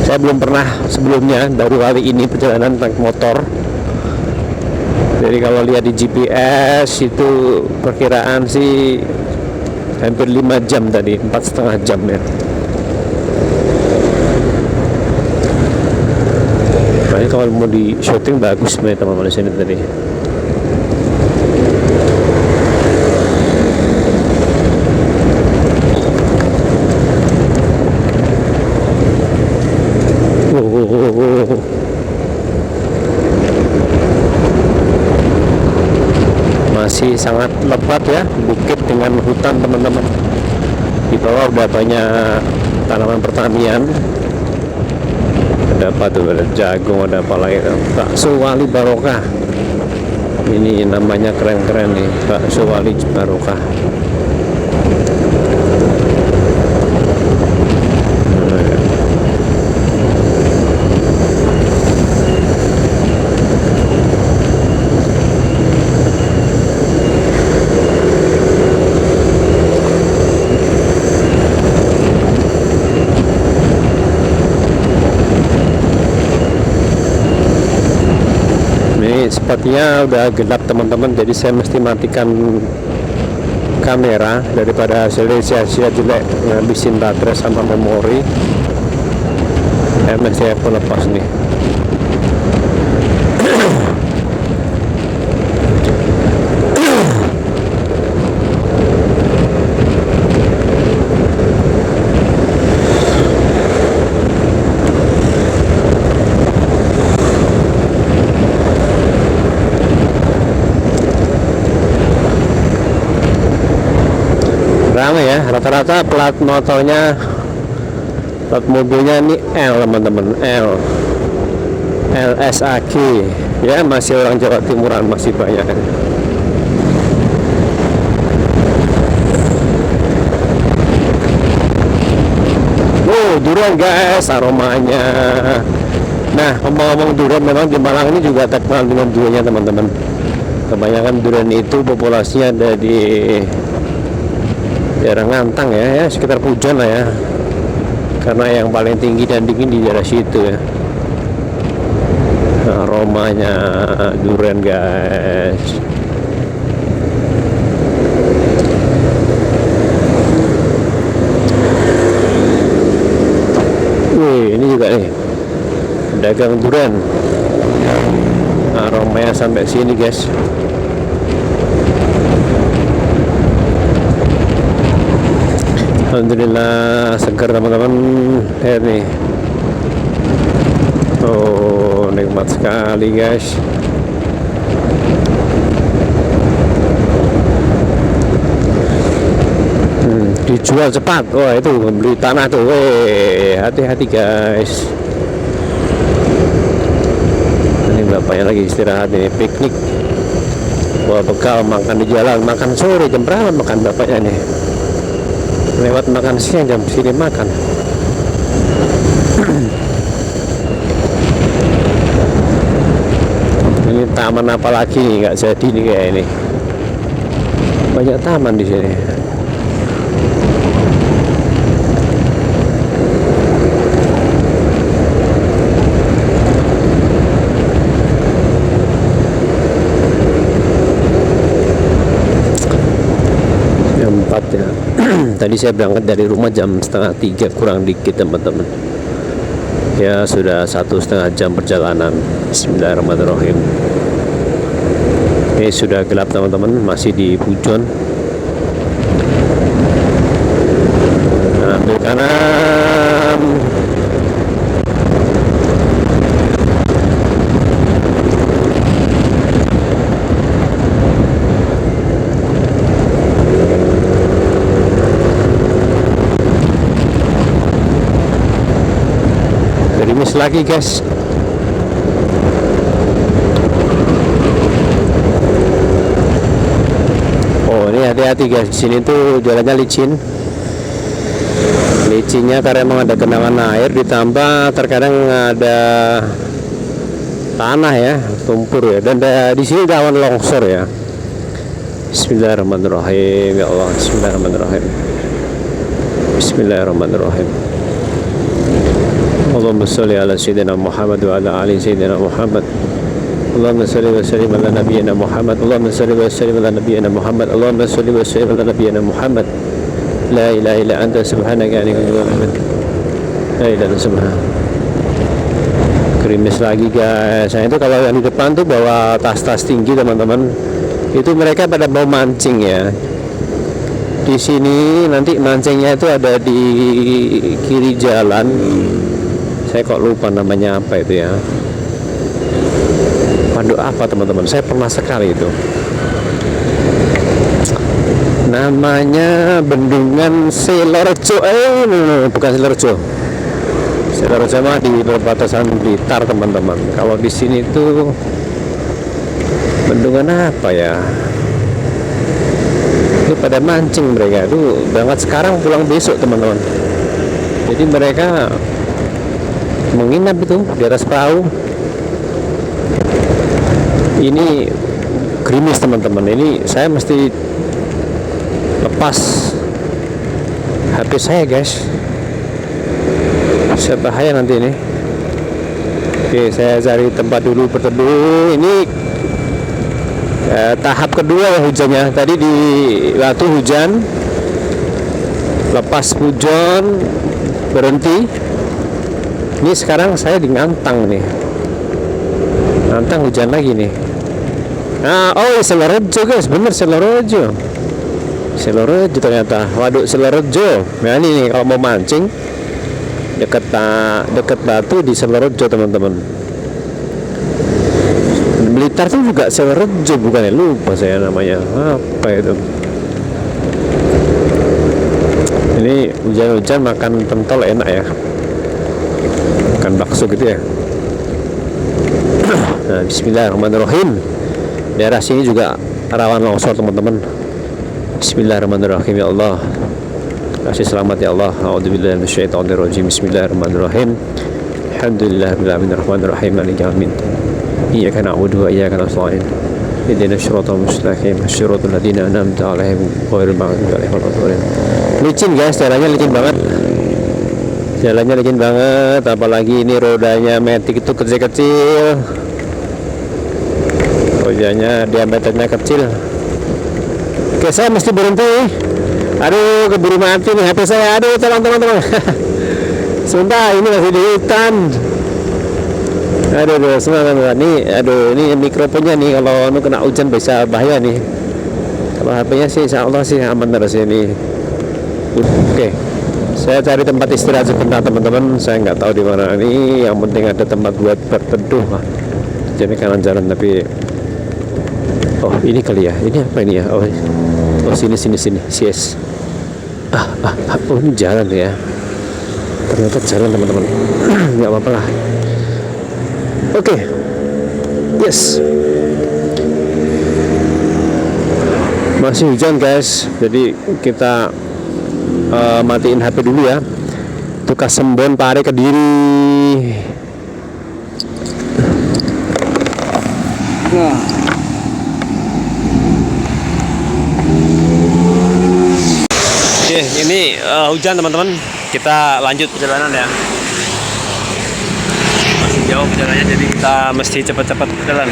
Speaker 1: Saya belum pernah sebelumnya, baru kali ini perjalanan naik motor. Jadi kalau lihat di GPS itu perkiraan sih hampir 5 jam tadi, 4,5 jam ya. Ini kalau mau di shooting bagus sebenarnya teman-teman di sini tadi. Masih sangat lebat ya, bukit dengan hutan teman-teman. Di bawah udah banyak tanaman pertanian. Ada apa tuh, ada jagung, ada apa lagi, bakso Wali Barokah. Ini namanya keren-keren nih, bakso Wali Barokah. Spotnya udah gelap teman-teman, jadi saya mesti matikan kamera daripada hasilnya sia-sia jelek, ngabisin baterai sama memori. Saya pun lepas nih. Ramai ya, rata-rata plat motornya, plat mobilnya ini L teman-teman, LSAG ya, masih orang Jawa Timuran, masih banyak. Durian guys, aromanya. Nah, ngomong-ngomong durian, memang di Malang ini juga terkenal dengan duriannya teman-teman. Kebanyakan durian itu populasinya ada di daerah Ngantang ya, sekitar Pujon lah ya, karena yang paling tinggi dan dingin di daerah situ ya. Aromanya durian guys. Wih, ini juga nih dagang durian, aromanya sampai sini guys. Alhamdulillah segar teman-teman. Lihat nih, oh nikmat sekali guys. Dijual cepat. Wah, itu beli tanah tuh. Hati-hati guys. Ini bapaknya lagi istirahat nih, piknik. Wah, bekal makan di jalan, makan sore. Jam berapa makan bapaknya nih? Lewat makan siang, jam sini makan. Ini taman apa lagi nih, nggak jadi nih kayak ini. Banyak taman di sini. Ya. Tadi saya berangkat dari rumah jam 2:30 kurang dikit teman-teman ya, sudah 1,5 jam perjalanan. Bismillahirrahmanirrahim. Ini sudah gelap teman-teman, masih di Pujon. Ambil kanan. Lagi guys, oh ini hati-hati guys, di sini tuh jalannya licinnya karena emang ada genangan air, ditambah terkadang ada tanah ya, lumpur ya, dan di sini rawan longsor ya. Bismillahirrahmanirrahim, ya Allah. Bismillahirrahmanirrahim. Bismillahirrahmanirrahim. Allahumma sholli ala sayyidina Muhammad wa ala ali sayyidina Muhammad. Allahumma sholli wa sallim ala nabiyyina Muhammad. Allahumma sholli wa sallim ala nabiyyina Muhammad. Allahumma sholli wa sallim ala nabiyyina Muhammad. La ilaha illa anta subhanaka inni kuntu minadh dhalimin. La ilaha illa subhanaka. Gerimis lagi guys. Nah itu kalau yang di depan tuh bawa tas-tas tinggi teman-teman, itu mereka pada mau mancing ya. Di sini nanti mancingnya itu ada di kiri jalan. Saya kok lupa namanya apa itu ya. Pondok apa teman-teman? Saya pernah sekali itu. Namanya Bendungan Silorejo. Bukan Silorejo. Silorejo mah di perbatasan Blitar teman-teman. Kalau di sini tuh bendungan apa ya? Itu pada mancing mereka. Itu berangkat sekarang pulang besok teman-teman. Jadi mereka menginap itu di atas perahu. Ini gerimis teman-teman. Ini saya mesti lepas HP saya guys. Bisa bahaya nanti ini. Oke, saya cari tempat dulu berteduh. Ini tahap kedua ya hujannya. Tadi di Batu hujan, lepas hujan berhenti. Ini sekarang saya di Ngantang nih. Ngantang hujan lagi nih. Nah, oh Silorejo guys, bener Silorejo. Silorejo ternyata. Waduk Silorejo. Nah ini nih kalau mau mancing deket Batu di Silorejo teman-teman. Blitar tuh juga Silorejo bukan ya, lupa saya namanya apa itu. Ini hujan-hujan makan pentol enak ya, makan bakso gitu ya. Nah, Bismillahirrahmanirrahim. Daerah sini juga rawan longsor teman-teman. Bismillahirrahmanirrahim, ya Allah. Kasih selamat ya Allah. A'udzubillahi minasyaitonirrajim. Bismillahirrahmanirrahim. Alhamdulillahirabbil alamin arrahmanir rahim maliki yaumiddin. Iyyaka na'budu wa iyyaka nasta'in. Ihdinas siratal mustaqim. Siratal ladzina an'amta 'alaihim ghairil maghdubi 'alaihim waladdallin. Licin guys, jalannya licin banget. Jalannya licin banget, apalagi ini rodanya Matic itu kecil-kecil. Rodanya diameternya kecil. Oke, saya mesti berhenti. Aduh, keburu mati nih HP saya. Aduh, tolong teman-teman. Sebentar, ini masih di hutan. Aduh, semangat nih. Aduh, ini mikrofonnya nih kalau kena hujan bisa bahaya nih. Kalau HP-nya sih insya Allah sih aman terus ini. Oke, saya cari tempat istirahat sebentar teman-teman. Saya nggak tahu di mana ini. Yang penting ada tempat buat berteduh. Jadi kanan jalan tapi. Oh, ini kali ya. Ini apa ini ya? Oh sini. Yes. Oh ini jalan ya. Ternyata jalan teman-teman. Nggak apa-apa lah. Oke. Yes. Masih hujan guys. Jadi kita matiin HP dulu ya. Itu Kasembon Pare Kediri. Nah. Oke, ini hujan teman-teman. Kita lanjut perjalanan ya. Masih jauh perjalanannya, jadi kita mesti cepat-cepat jalan.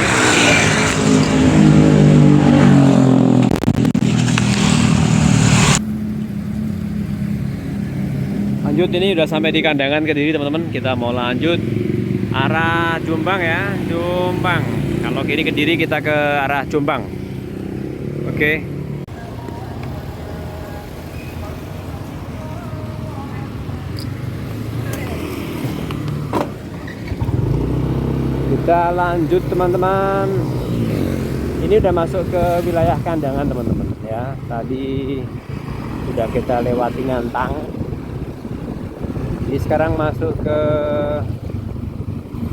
Speaker 1: Lanjut, ini udah sampai di Kandangan Kediri teman-teman. Kita mau lanjut arah Jombang ya, Jombang. Kalau kiri Kediri kita ke arah Jombang. Oke. Kita lanjut teman-teman. Ini udah masuk ke wilayah Kandangan teman-teman ya. Tadi sudah kita lewati Ngantang. Jadi sekarang masuk ke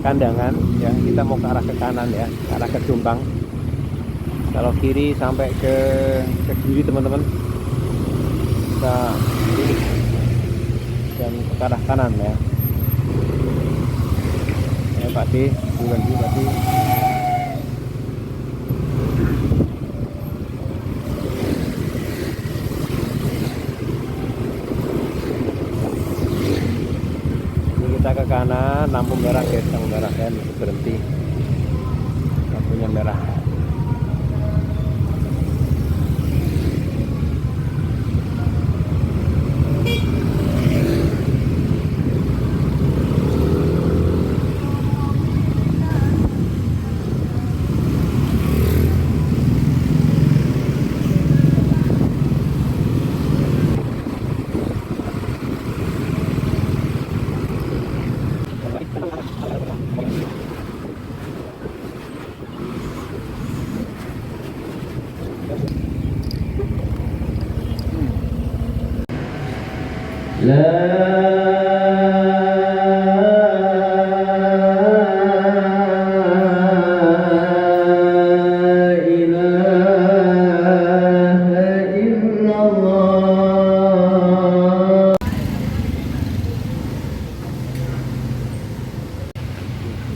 Speaker 1: Kandangan ya. Kita mau ke arah ke kanan ya, ke arah ke Jombang. Kalau kiri sampai ke kiri teman-teman. Kita kiri dan ke arah kanan ya. Pak D, bukan D, Pak D. Ini kita ke kanan, lampu merah guys, lampu merah kan berhenti, lampunya merah.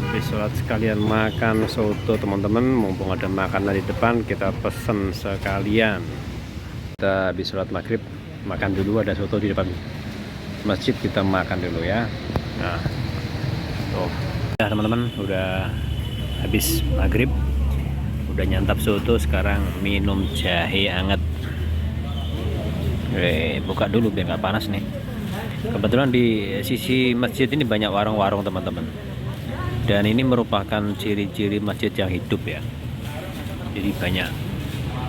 Speaker 1: Habis sholat sekalian makan soto teman-teman, mumpung ada makanan di depan kita pesen sekalian. Kita habis sholat maghrib makan dulu, ada soto di depan masjid, kita makan dulu ya. Nah tuh ya teman-teman, udah habis maghrib, udah nyantap soto, sekarang minum jahe anget. Buka dulu biar nggak panas nih. Kebetulan di sisi masjid ini banyak warung-warung teman-teman, dan ini merupakan ciri-ciri masjid yang hidup ya. Jadi banyak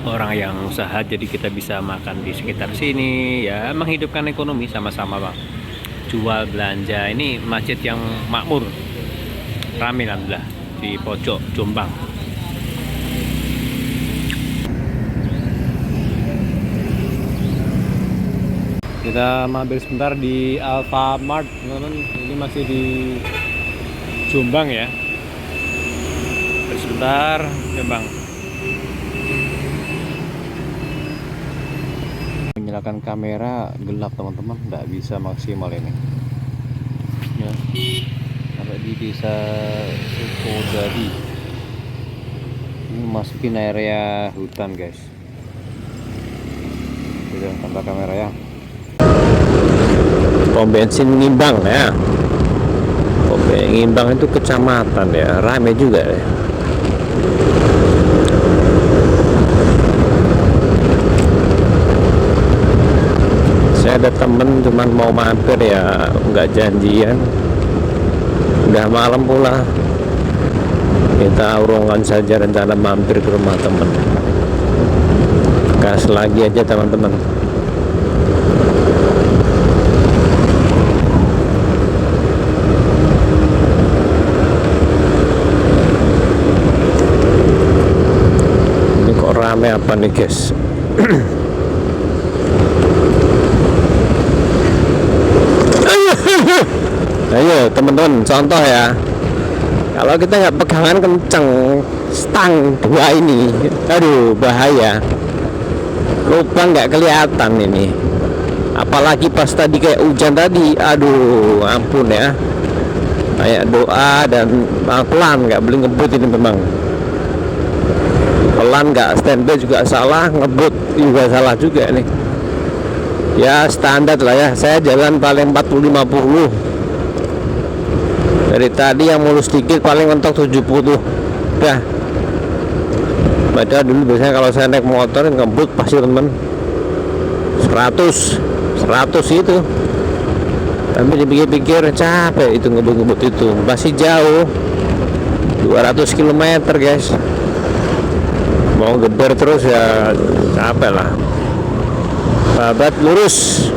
Speaker 1: orang yang usaha, jadi kita bisa makan di sekitar sini ya, menghidupkan ekonomi sama-sama bang. Jual belanja, ini masjid yang makmur, ramai alhamdulillah di pojok Jombang. Kita mampir sebentar di Alfamart teman-teman, ini masih di Jombang ya. Sebentar Jombang. Menyalakan kamera gelap teman-teman, nggak bisa maksimal ini ya. Sampai di desa Sukodadi, ini masukin area hutan guys. Kita tambah kamera ya. Pom bensin Ngimbang ya. Pom Ngimbang itu kecamatan ya, rame juga ya. Saya ada temen cuman mau mampir ya, nggak janjian, udah malam pula. Kita urungkan saja rencana mampir ke rumah temen, gas lagi aja teman-teman. Ini kok rame apa nih guys? Ayo teman-teman, contoh ya, kalau kita nggak pegangan kenceng stang dua ini, aduh bahaya, lubang nggak kelihatan ini. Apalagi pas tadi kayak hujan tadi, aduh ampun ya. Kayak doa dan pelan, nggak boleh ngebut ini memang. Pelan nggak, standby juga salah, ngebut juga salah juga nih. Ya standar lah ya, saya jalan paling 40-50. Dari tadi yang mulus sedikit paling mentok 70 dah. Padahal dulu biasanya kalau saya naik motor ngebut pasti teman 100 itu. Tapi dipikir-pikir capek itu ngebut-ngebut itu, masih jauh 200 km guys. Mau geber terus ya capek lah. Sahabat lurus.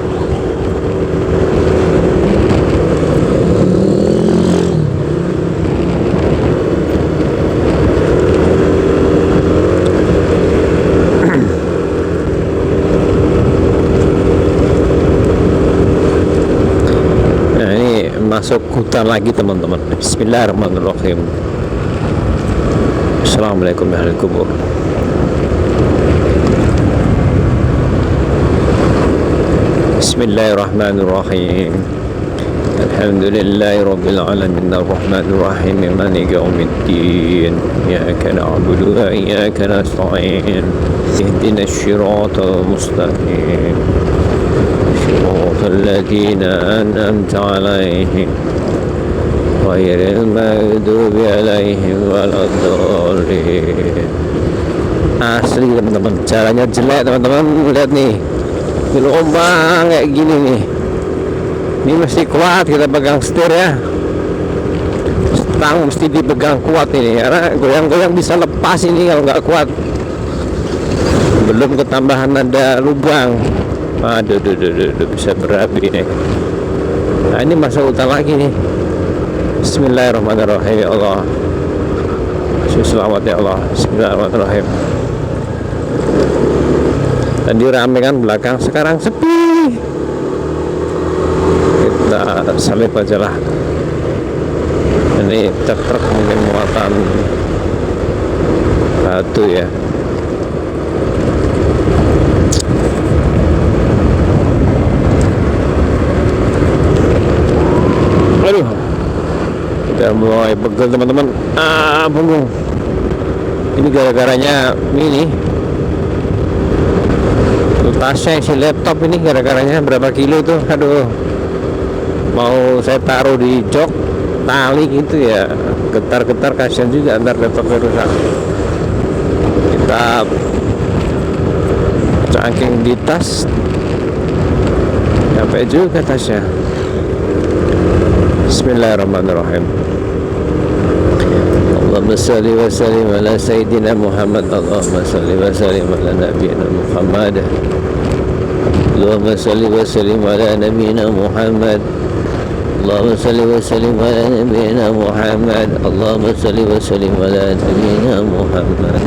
Speaker 1: Masuk hutan lagi teman-teman. Bismillahirrahmanirrahim. Assalamualaikum warahmatullahi wabarakatuh. Bismillahirrahmanirrahim. Alhamdulillahi rabbil alamin arrahmanir rahim maliki yaumiddin iyyaka na'budu wa iyyaka nasta'in ihdinas siratal mustaqim siratal ladzina an'amta 'alaihim ghairil maghdubi 'alaihim waladdallin. Asli teman-teman, jalannya jelek teman-teman, lihat nih gelombang kayak gini nih. Ini mesti kuat kita pegang setir ya, stang mesti dipegang kuat ini karena goyang-goyang bisa lepas ini kalau nggak kuat. Belum ketambahan ada lubang, aduh bisa berapi nih. Nah ini masuk hutan lagi nih. Bismillahirrahmanirrahim, ya Allah, selamat ya Allah. Bismillahirrahmanirrahim. Tadi rame kan belakang, sekarang sepi. Kita salib aja lah. Ini truk mungkin muatan batu ya. Aduh, udah mulai pegel teman-teman. Punggung. Ini gara-garanya ini tasnya isi laptop ini, gara-garanya berapa kilo tuh. Aduh, mau saya taruh di jok tali gitu ya, getar-getar, kasihan juga ntar laptopnya rusak. Kita cangking di tas, capek juga tasnya. Bismillahirrahmanirrahim. Allahumma salli wa sallim ala sayyidina Muhammad. Allahumma salli wa sallim ala nabiyyina Muhammad. Allahumma salli wa sallim ala nabiyyina Muhammad. Allahumma salli wa sallim ala nabiyyina Muhammad. Allahumma salli wa sallim ala nabiyyina Muhammad.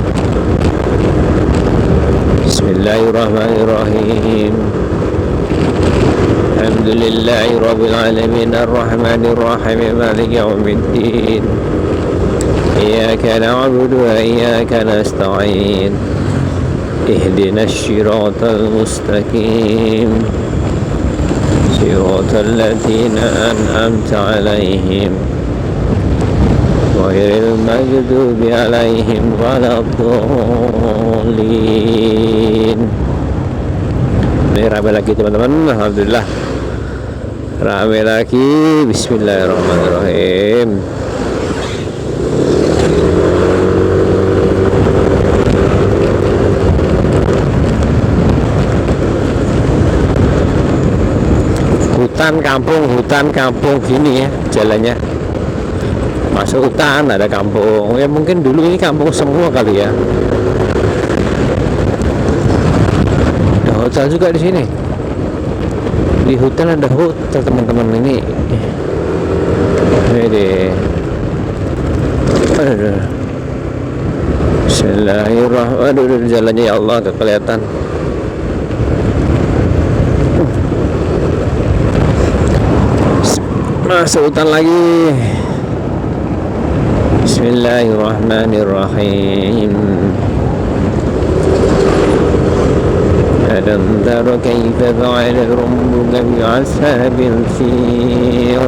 Speaker 1: Bismillahirrahmanirrahim. Alhamdulillahi rabbil alamin arrahmanir rahim maliki yaumiddin iyyaka na'budu wa iyyaka nasta'in ihdinas siratal mustaqim siratal ladzina an'amta 'alaihim ghairil maghdubi 'alaihim waladdallin. Ini rame lagi teman-teman, alhamdulillah rame lagi. Bismillahirrahmanirrahim. Hutan kampung gini ya jalannya, masuk hutan ada kampung ya, mungkin dulu ini kampung semua kali ya. Ada hotel juga di sini, di hutan ada hotel teman-teman. Ini deh. Aduh. Bismillahirrahmanirrahim. Jalannya ya Allah gak kelihatan. Masuk hutan lagi. Bismillahirrahmanirrahim. Alam tara kaifa fa'ala rabbuka bi'ashabil fil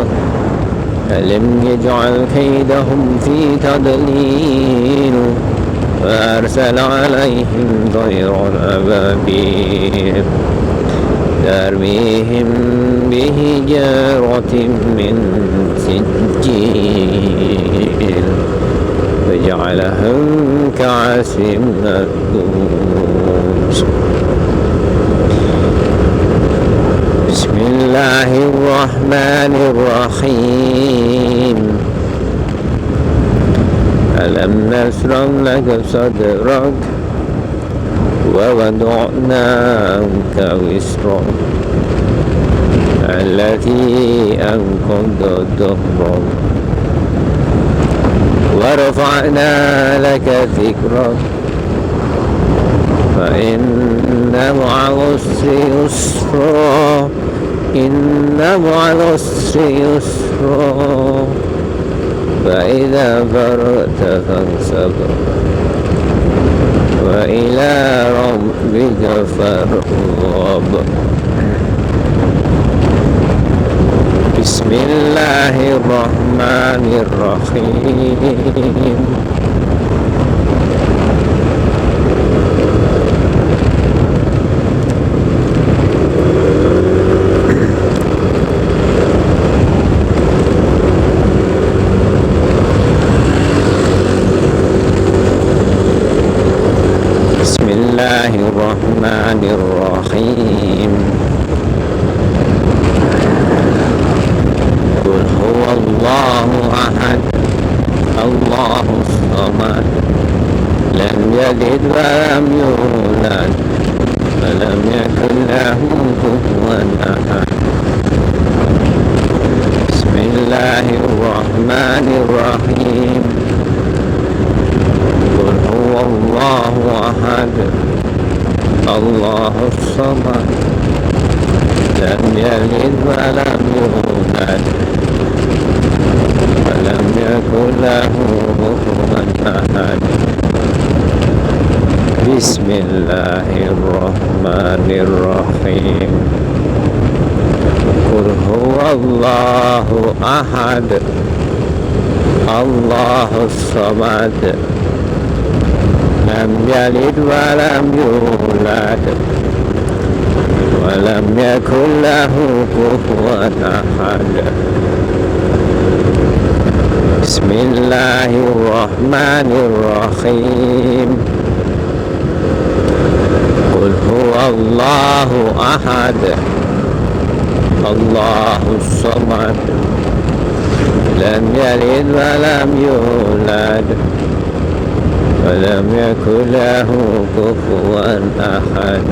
Speaker 1: alam yaj'al kaydahum fi tadlil wa arsala 'alayhim tayran ababil ترميهم بحجارة من سجيل فجعلهم كعصف مأكول. بسم الله الرحمن الرحيم. ألم نشرح لك صدرك ووضعنا عنك وزرك التي أنقض ظهرك ورفعنا لك ذكرك فإن مع العسر يسرا إن مع العسر يسرا فإذا فرغت فانصب وإلى ربك فارغب. Bismillahirrahmanirrahim. Bismillahirrahmanirrahim. Qul huwallahu ahad, Allahus samad, lam yalid wa lam yulad wa lam yakul lahu kufuwan ahad. Bismillahirrahmanirrahim. Qul huwallahu ahad, Allahus samad, lam yalid wa lam yulad wa lam yakul lahu kufuwan ahad. Bismillahirrahmanirrahim. Qul huwallahu ahad, Allahus samad, lam yalid wa lam yulad wa lam yakul lahu kufuwan ahad. Bismillahirrahmanirrahim. Qul huwallahu ahad, Allahus samad, lam yalid wa lam yulad wa lam yakul lahu kufuwan ahad.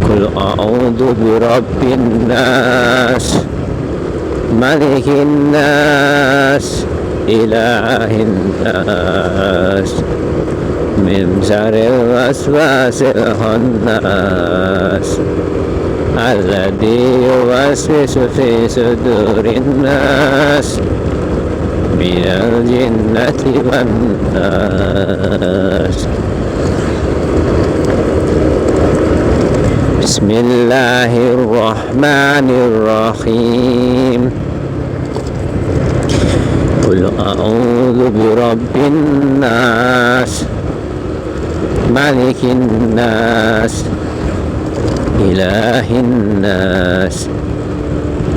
Speaker 1: Qul a'udzu birabbin nas, malikin nas, ilahin nas, min syarril waswasil khannas, alladzi yuwaswisu fi sudurin nas, minal jinnati wan nas. Bismillahirrahmanirrahim. Qul a'udzu birabbin nas, malikin nas, ilahin nas,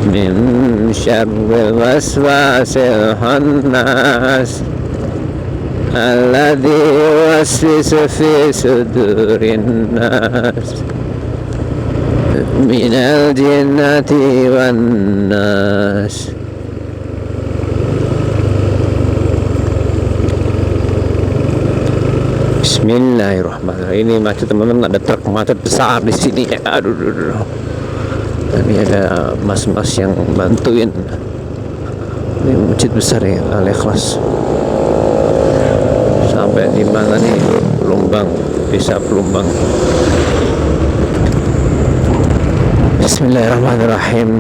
Speaker 1: min syarril waswasil khannas, alladzi yuwaswisu fi sudurin nas, minal jinnati wan nas. Bismillahirrahmanirrahim. Ini macet teman-teman, ada truk macet besar di sini. Aduh, aduh. Ini ada mas-mas yang bantuin. Ini masjid besar ya, Al-Ikhlas. Sampai di mana nih? Pelumbang, bisa Pelumbang. Bismillahirrahmanirrahim.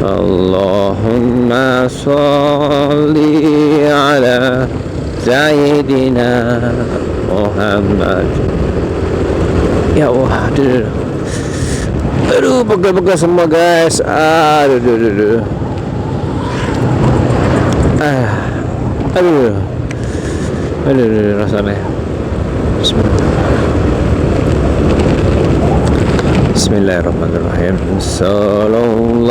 Speaker 1: Allahumma sholli ala Sayyidina Muhammad. Ya Allah, aduh, pegel-pegel semua guys. Aduh. Aduh, rasanya. Bismillahirrahmanirrahim. Sallallahu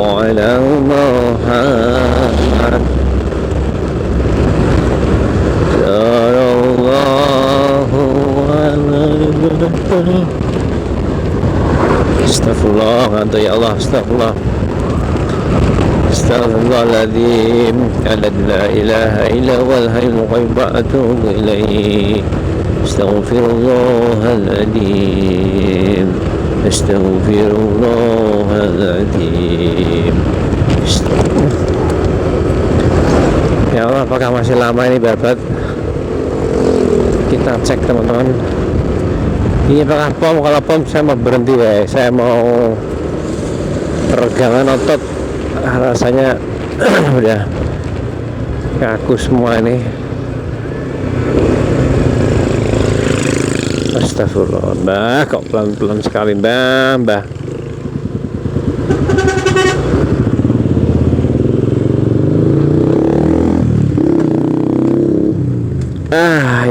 Speaker 1: ala Muhammad. Astaghfirullah, ya Allah, astaghfirullah. Astaghfirullahaladzim, alladzi la ilaha illa huwal hayyul qayyum wa atubu ilaihi. Astaghfirullahaladzim, astaghfirullahaladzim. Ya Allah, apakah masih lama ini babat? Kita cek teman-teman. Ini apakah pom? Kalau pom saya mau berhenti guys. Saya mau peregangan otot. Rasanya udah kaku semua ini. Astagfirullah, Mbah, kok pelan-pelan sekali, Mbah, Mbah.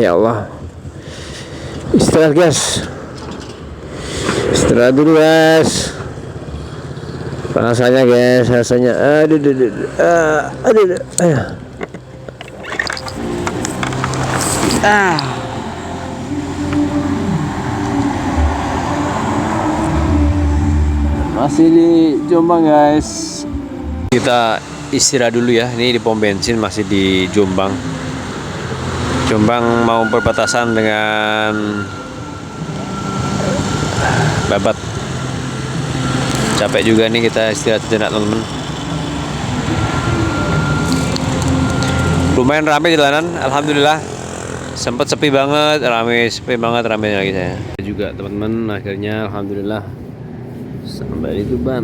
Speaker 1: Ya Allah. Istirahat, guys. Istirahat dulu, guys. Rasanya, guys, rasanya. Aduh, Masih di Jombang, guys. Kita istirahat dulu ya. Ini di pom bensin, masih di Jombang. Jombang mau berbatasan dengan Babat. Capek juga nih, kita istirahat sejenak, teman-teman. Lumayan ramai jalanan, alhamdulillah. Sempat sepi banget, sepi banget lagi saya. Juga teman-teman, akhirnya alhamdulillah sampai di Tuban.